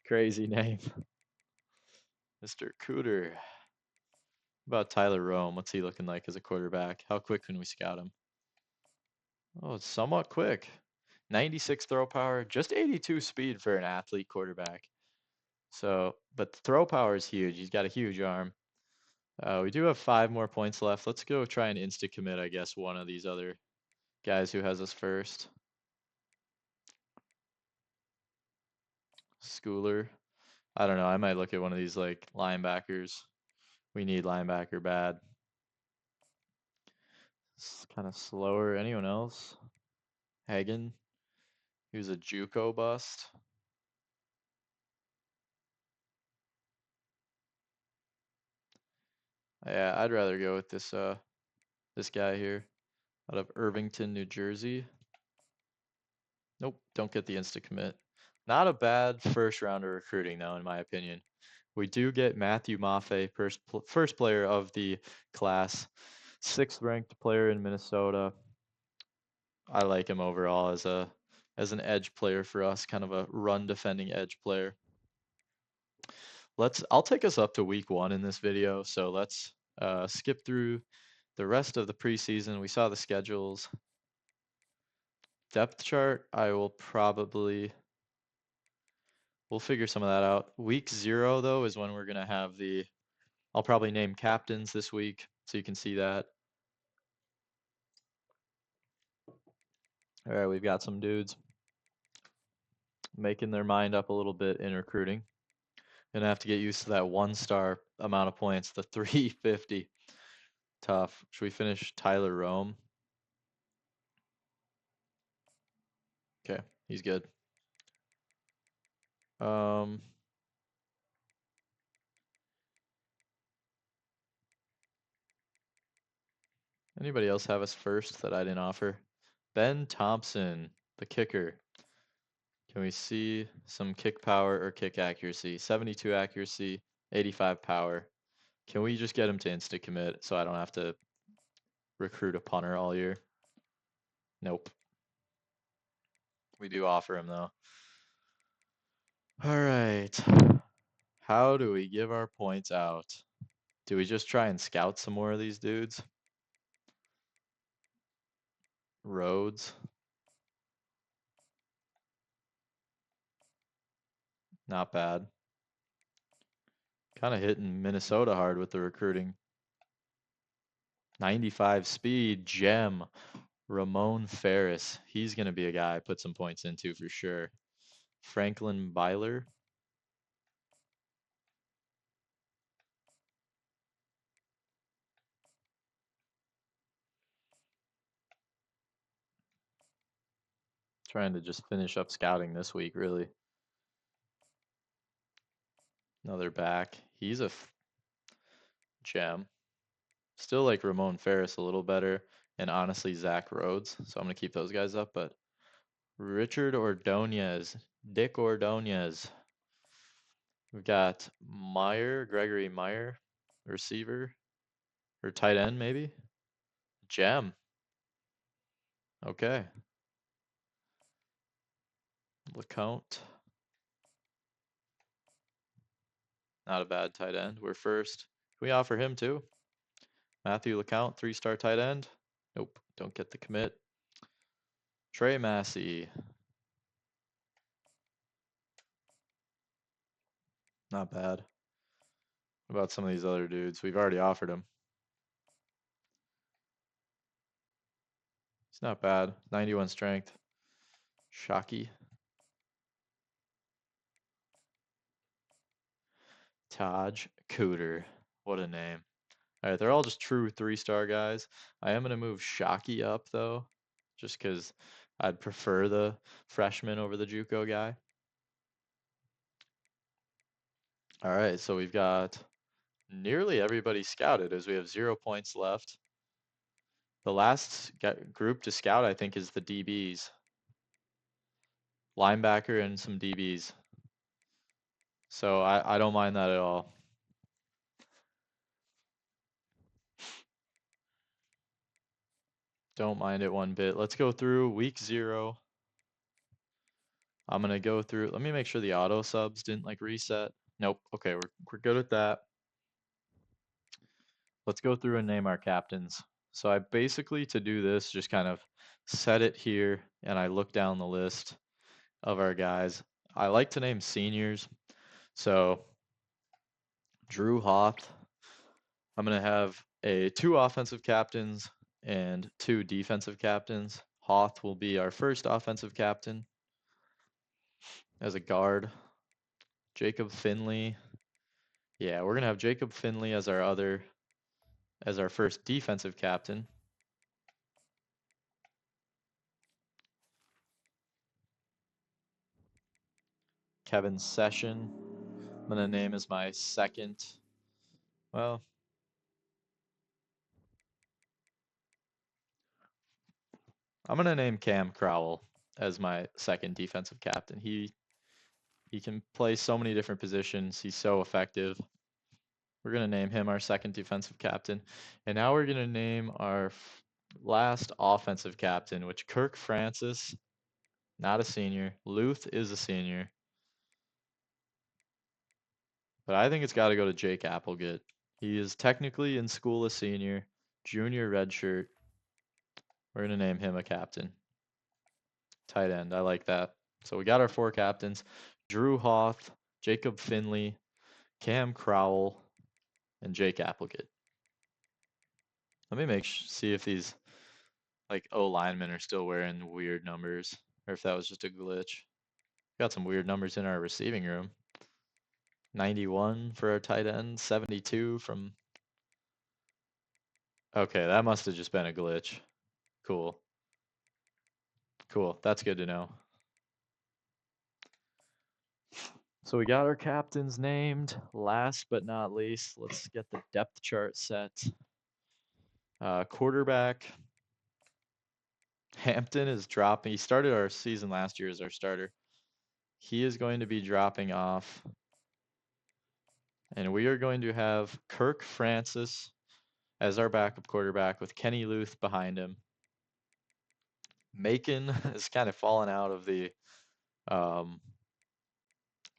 Speaker 1: Crazy name. Mr. Cooter. About Tyler Rome? What's he looking like as a quarterback? How quick can we scout him? Oh, it's somewhat quick. 96 throw power, just 82 speed for an athlete quarterback. So, but the throw power is huge. He's got a huge arm. We do have 5 more points left. Let's go try and insta commit, I guess, one of these other guys who has us first. Schooler. I don't know. I might look at one of these like linebackers. We need linebacker bad. It's kind of slower. Anyone else? Hagen. He was a JUCO bust. Yeah, I'd rather go with this guy here out of Irvington, New Jersey. Nope, don't get the insta commit. Not a bad first round of recruiting though, in my opinion. We do get Matthew Maffei, first player of the class, 6th ranked player in Minnesota. I like him overall as an edge player for us, kind of a run defending edge player. I'll take us up to week 1 in this video, so let's skip through the rest of the preseason. We saw the schedules. Depth chart, we'll figure some of that out. Week 0 though is when we're gonna have I'll probably name captains this week, so you can see that. All right, we've got some dudes making their mind up a little bit in recruiting. Gonna have to get used to that 1-star amount of points, the 350. Tough. Should we finish Tyler Rome? Okay, he's good. Anybody else have us first that I didn't offer? Ben Thompson, the kicker. Can we see some kick power or kick accuracy? 72 accuracy, 85 power. Can we just get him to insta commit so I don't have to recruit a punter all year? Nope. We do offer him though. All right. How do we give our points out? Do we just try and scout some more of these dudes? Rhodes. Not bad. Kind of hitting Minnesota hard with the recruiting. 95 speed, gem, Ramon Ferris. He's going to be a guy I put some points into for sure. Franklin Byler. Trying to just finish up scouting this week, really. Another back. He's a gem. Still like Ramon Ferris a little better, and honestly Zach Rhodes. So I'm gonna keep those guys up. But Richard Ordonez, Dick Ordonez. We've got Meyer, Gregory Meyer, receiver or tight end maybe. Gem. Okay. LeCount. Not a bad tight end. We're first. Can we offer him too? Matthew LeCount, 3-star tight end. Nope, don't get the commit. Trey Massey. Not bad. What about some of these other dudes? We've already offered him. He's not bad. 91 strength. Shockey. Taj Cooter. What a name. All right, they're all just true 3-star guys. I am going to move Shockey up, though, just because I'd prefer the freshman over the JUCO guy. All right, so we've got nearly everybody scouted as we have 0 points left. The last group to scout, I think, is the DBs. Linebacker and some DBs. So I don't mind that at all. Don't mind it one bit. Let's go through week 0. I'm gonna go through. Let me make sure the auto subs didn't like reset. Nope. Okay, we're good at that. Let's go through and name our captains. So I basically, to do this, just kind of set it here and I look down the list of our guys. I like to name seniors. So Drew Hoth. I'm gonna have 2 offensive captains and 2 defensive captains. Hoth will be our first offensive captain as a guard. Jacob Finley. Yeah, we're gonna have Jacob Finley as our first defensive captain. Kevin Session, I'm gonna name as my second. Well, I'm gonna name Cam Crowell as my second defensive captain. He can play so many different positions. He's so effective. We're gonna name him our second defensive captain, and now we're gonna name our last offensive captain, which Kirk Francis, not a senior. Luth is a senior. But I think it's got to go to Jake Applegate. He is technically in school a senior, junior redshirt. We're going to name him a captain. Tight end. I like that. So we got our 4 captains. Drew Hoth, Jacob Finley, Cam Crowell, and Jake Applegate. Let me see if these like O linemen are still wearing weird numbers or if that was just a glitch. Got some weird numbers in our receiving room. 91 for our tight end, 72 from. Okay, that must have just been a glitch. Cool. Cool. That's good to know. So we got our captains named. Last but not least, let's get the depth chart set. Quarterback. Hampton is dropping. He started our season last year as our starter. He is going to be dropping off. And we are going to have Kirk Francis as our backup quarterback with Kenny Luth behind him. Macon has kind of fallen out of the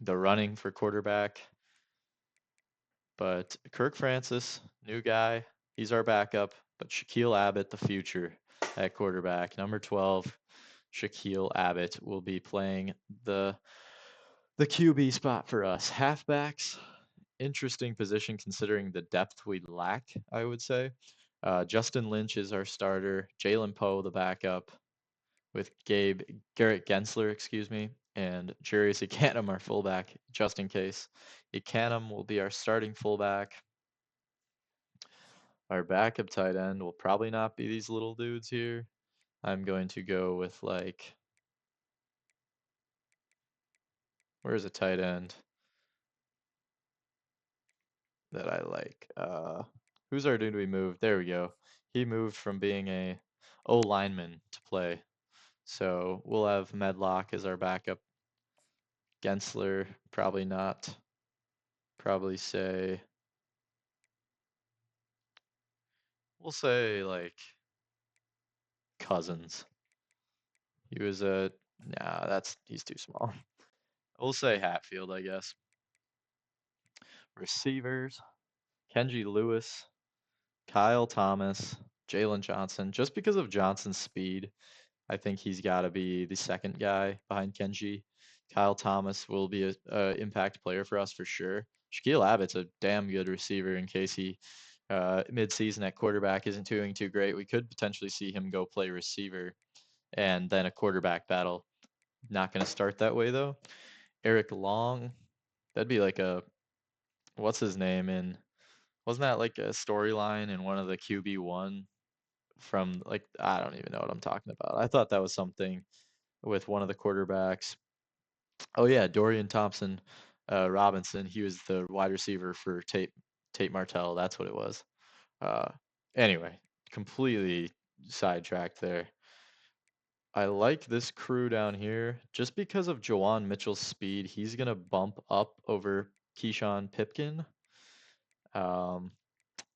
Speaker 1: running for quarterback. But Kirk Francis, new guy, he's our backup. But Shaquille Abbott, the future at quarterback, number 12, Shaquille Abbott will be playing the The QB spot for us. Halfbacks, interesting position considering the depth we lack, I would say. Justin Lynch is our starter. Jalen Poe, the backup, with Garrett Gensler, excuse me, and Jarius Ekanum, our fullback, just in case. Ekanum will be our starting fullback. Our backup tight end will probably not be these little dudes here. I'm going to go with like, where's a tight end that I like? Who's our dude we moved? There we go. He moved from being a O lineman to play. So we'll have Medlock as our backup. Gensler, probably not. Probably say, we'll say like Cousins. He was a, nah, he's too small. We'll say Hatfield, I guess. Receivers, Kenji Lewis, Kyle Thomas, Jalen Johnson. Just because of Johnson's speed, I think he's got to be the second guy behind Kenji. Kyle Thomas will be a impact player for us for sure. Shaquille Abbott's a damn good receiver in case he mid-season at quarterback isn't doing too great. We could potentially see him go play receiver and then a quarterback battle. Not going to start that way though. Eric Long, that'd be like a, what's his name in, wasn't that like a storyline in one of the QB1 from like, I don't even know what I'm talking about. I thought that was something with one of the quarterbacks. Oh yeah, Dorian Thompson Robinson. He was the wide receiver for Tate Martell. That's what it was. Uh, anyway, completely sidetracked there. I like this crew down here just because of Jawan Mitchell's speed. He's gonna bump up over Keyshawn Pipkin. Um,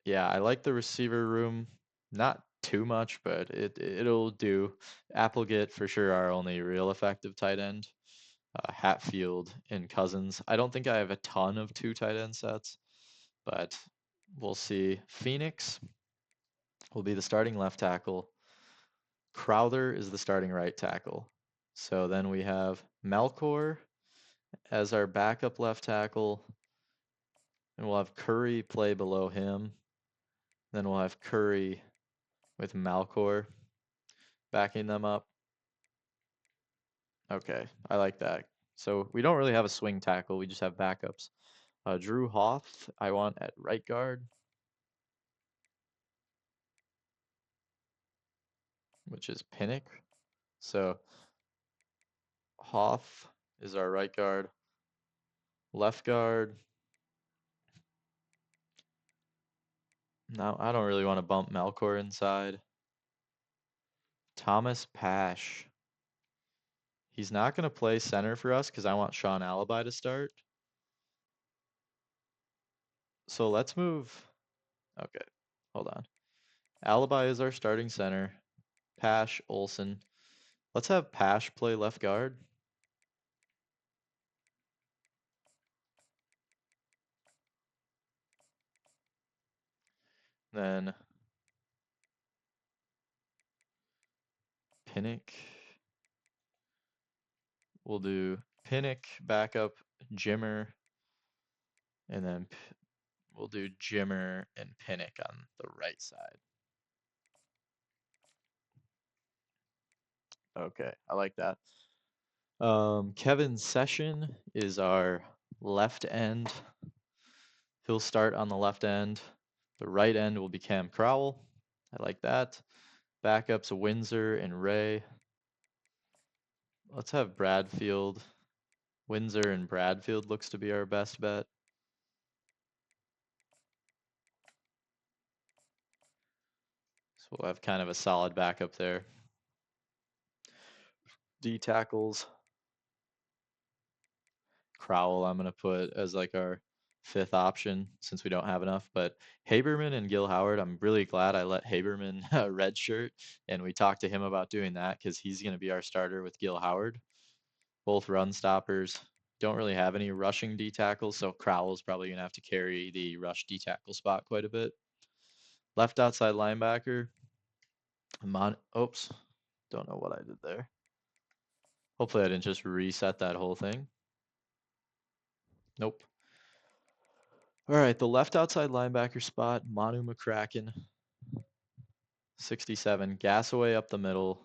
Speaker 1: yeah, I like the receiver room. Not too much, but it'll do. Applegate for sure our only real effective tight end. Hatfield and Cousins. I don't think I have a ton of two tight end sets, but we'll see. Phoenix will be the starting left tackle. Crowther is the starting right tackle. So then we have Melkor as our backup left tackle, and we'll have Curry play below him. Then we'll have Curry with Malcor backing them up. Okay, I like that. So we don't really have a swing tackle, we just have backups. Drew Hoff, I want at right guard, which is Pinnock. So Hoff is our right guard. Left guard. No, I don't really want to bump Malcor inside. Thomas Pash. He's not going to play center for us because I want Sean Alibi to start. So let's move. Okay, hold on. Alibi is our starting center. Pash, Olson. Let's have Pash play left guard. Then Pinnock. We'll do Pinnock, backup, Jimmer, and then we'll do Jimmer and Pinnock on the right side. Okay, I like that. Kevin Session is our left end. He'll start on the left end. The right end will be Cam Crowell. I like that. Backups Windsor and Ray. Let's have Bradfield. Windsor and Bradfield looks to be our best bet. So we'll have kind of a solid backup there. D tackles. Crowell I'm going to put as like our fifth option since we don't have enough. But Haberman and Gil Howard, I'm really glad I let Haberman redshirt, and we talked to him about doing that because he's going to be our starter with Gil Howard. Both run stoppers. Don't really have any rushing D tackles, so Crowell's probably going to have to carry the rush D tackle spot quite a bit. Left outside linebacker. Oops, don't know what I did there. Hopefully I didn't just reset that whole thing. Nope. All right, the left outside linebacker spot, Manu McCracken, 67. Gasaway up the middle.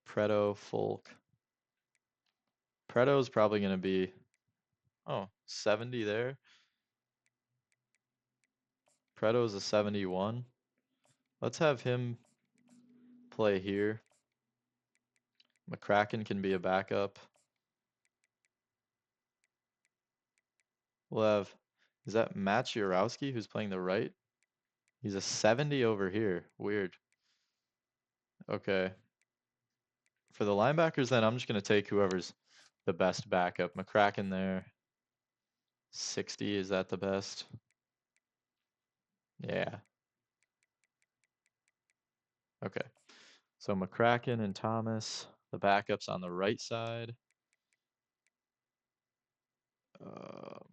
Speaker 1: Preto, Folk. Preto's probably going to be, 70 there. Preto's a 71. Let's have him play here. McCracken can be a backup. We'll have, is that Matt Jurowski who's playing the right? He's a 70 over here. Weird. Okay. For the linebackers, then I'm just going to take whoever's the best backup. McCracken there. 60, is that the best? Yeah. Okay. So McCracken and Thomas, the backups on the right side. Um,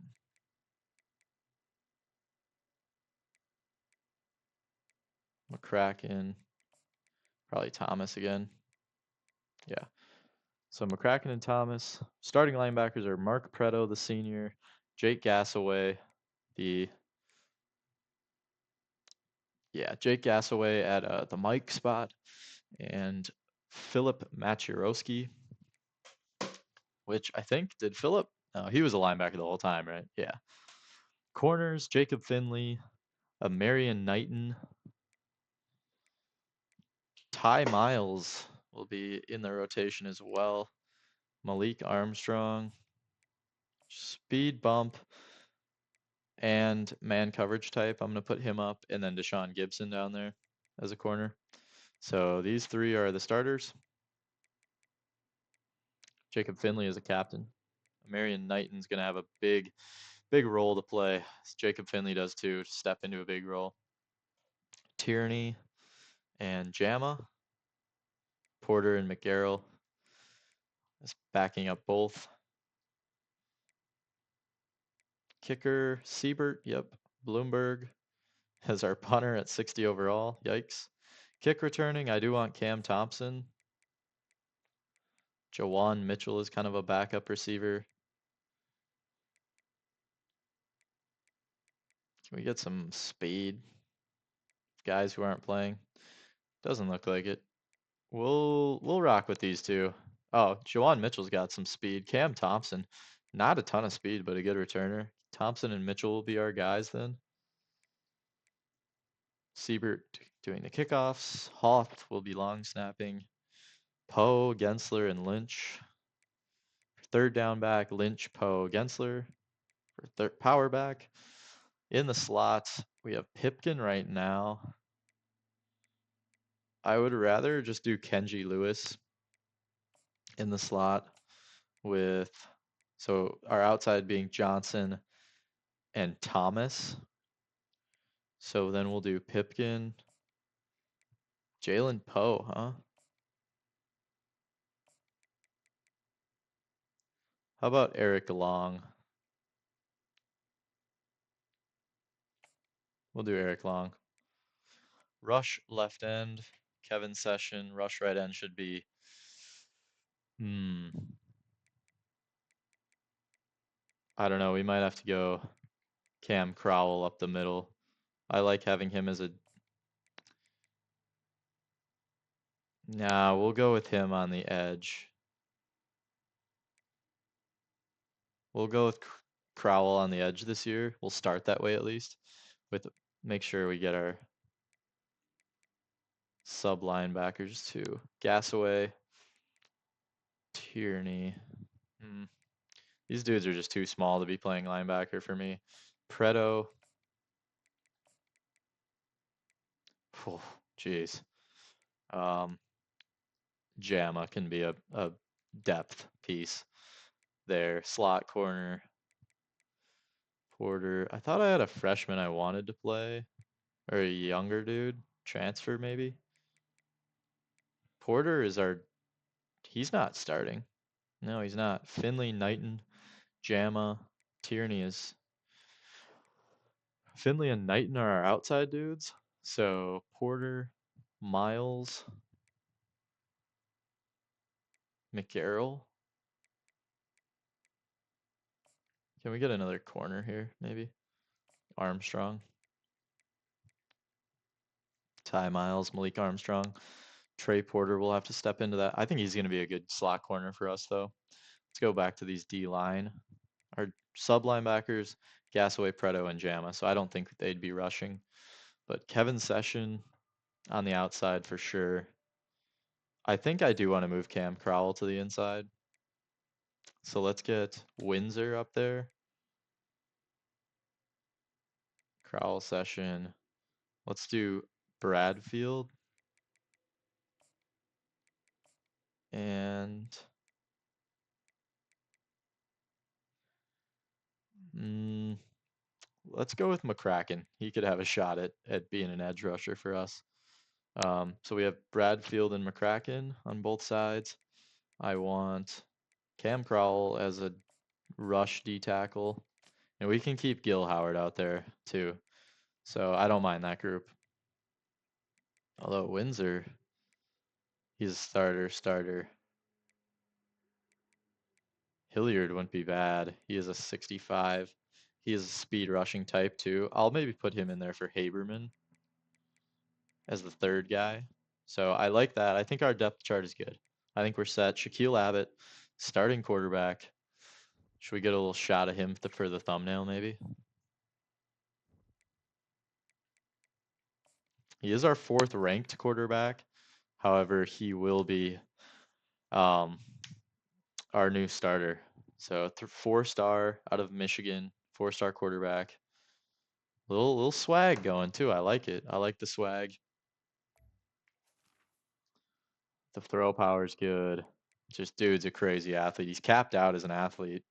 Speaker 1: McCracken, probably Thomas again. Yeah. So McCracken and Thomas. Starting linebackers are Mark Preto, the senior, Jake Gassaway, the Jake Gassaway at the Mike spot, and Philip Maciorowski, which I think did Philip. No, he was a linebacker the whole time, right? Yeah. Corners: Jacob Finley, Marion Knighton, Ty Miles will be in the rotation as well. Malik Armstrong, speed bump, and man coverage type. I'm going to put him up, and then Deshaun Gibson down there as a corner. So these three are the starters. Jacob Finley is a captain. Marion Knighton's going to have a big role to play. Jacob Finley does too, to step into a big role. Tierney and Jama, Porter and McGarrell is backing up both. Kicker, Siebert, yep. Bloomberg as our punter at 60 overall. Yikes. Kick returning, I do want Cam Thompson. Jawan Mitchell is kind of a backup receiver. Can we get some speed? Guys who aren't playing? Doesn't look like it. We'll rock with these two. Oh, Jawan Mitchell's got some speed. Cam Thompson, not a ton of speed, but a good returner. Thompson and Mitchell will be our guys then. Siebert doing the kickoffs. Hoth will be long snapping. Poe, Gensler, and Lynch. Third down back, Lynch, Poe, Gensler. For third power back. In the slots, we have Pipkin right now. I would rather just do Kenji Lewis in the slot with, so our outside being Johnson and Thomas. So then we'll do Pipkin, Jalen Poe, huh? How about Eric Long? We'll do Eric Long. Rush left end, Kevin Session. Rush right end should be, I don't know. We might have to go Cam Crowell up the middle. I like having him as a, nah, we'll go with him on the edge. We'll go with Crowell on the edge this year. We'll start that way at least. With make sure we get our sub linebackers too. Gasaway, Tierney. These dudes are just too small to be playing linebacker for me. Preto. Jeez. Jama can be a depth piece there. Slot corner. Porter. I thought I had a freshman I wanted to play. Or a younger dude. Transfer maybe. Porter is our, he's not starting. No, he's not. Finley, Knighton, Jama, Tierney is. Finley and Knighton are our outside dudes. So Porter, Miles, McGarrell. Can we get another corner here, maybe? Armstrong. Ty Miles, Malik Armstrong. Trey Porter will have to step into that. I think he's going to be a good slot corner for us, though. Let's go back to these D line. Our sub linebackers, Gasaway, Preto, and Jama. So I don't think they'd be rushing. But Kevin Session on the outside for sure. I think I do want to move Cam Crowell to the inside. So let's get Windsor up there. Crowell Session. Let's do Bradfield. And mm, let's go with McCracken. He could have a shot at being an edge rusher for us. So we have Bradfield and McCracken on both sides. I want Cam Crowell as a rush D tackle. And we can keep Gil Howard out there too. So I don't mind that group. Although Windsor, he's a starter. Hilliard wouldn't be bad. He is a 65. He is a speed rushing type too. I'll maybe put him in there for Haberman as the third guy. So I like that. I think our depth chart is good. I think we're set. Shaquille Abbott, starting quarterback. Should we get a little shot of him for the thumbnail maybe? He is our fourth ranked quarterback. However, he will be um, our new starter. So 4-star out of Michigan, 4-star quarterback. Little swag going too. I like it. I like the swag. The throw power is good. Just dude's a crazy athlete. He's capped out as an athlete.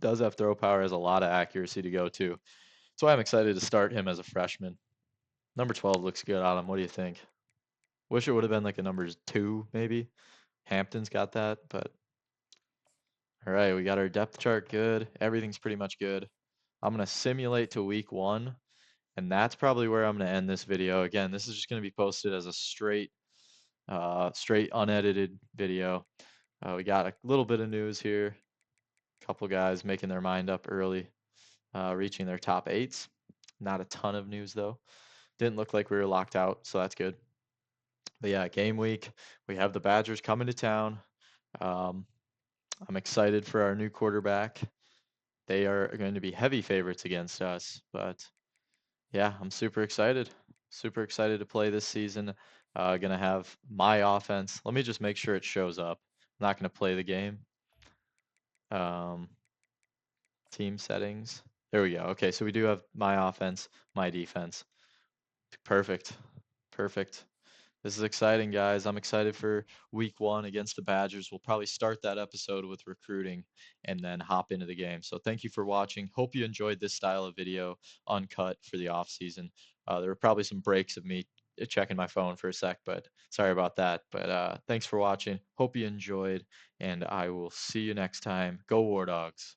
Speaker 1: Does have throw power, has a lot of accuracy to go to. That's why I'm excited to start him as a freshman. Number 12 looks good on him. What do you think? Wish it would have been like a number 2 maybe. Hampton's got that, but all right, we got our depth chart good. Everything's pretty much good. I'm gonna simulate to week 1, and that's probably where I'm gonna end this video. Again, this is just gonna be posted as a straight unedited video. We got a little bit of news here. A couple guys making their mind up early, reaching their top 8s. Not a ton of news though. Didn't look like we were locked out, so that's good. But yeah, game week. We have the Badgers coming to town. Um, I'm excited for our new quarterback. They are going to be heavy favorites against us, but yeah, I'm super excited. Super excited to play this season. Gonna have my offense. Let me just make sure it shows up. I'm not gonna play the game. Um, team settings. There we go. Okay, so we do have my offense, my defense. Perfect. Perfect. This is exciting, guys. I'm excited for week 1 against the Badgers. We'll probably start that episode with recruiting and then hop into the game. So thank you for watching. Hope you enjoyed this style of video, uncut for the off season. There were probably some breaks of me checking my phone for a sec, but sorry about that. But thanks for watching. Hope you enjoyed, and I will see you next time. Go War Dogs.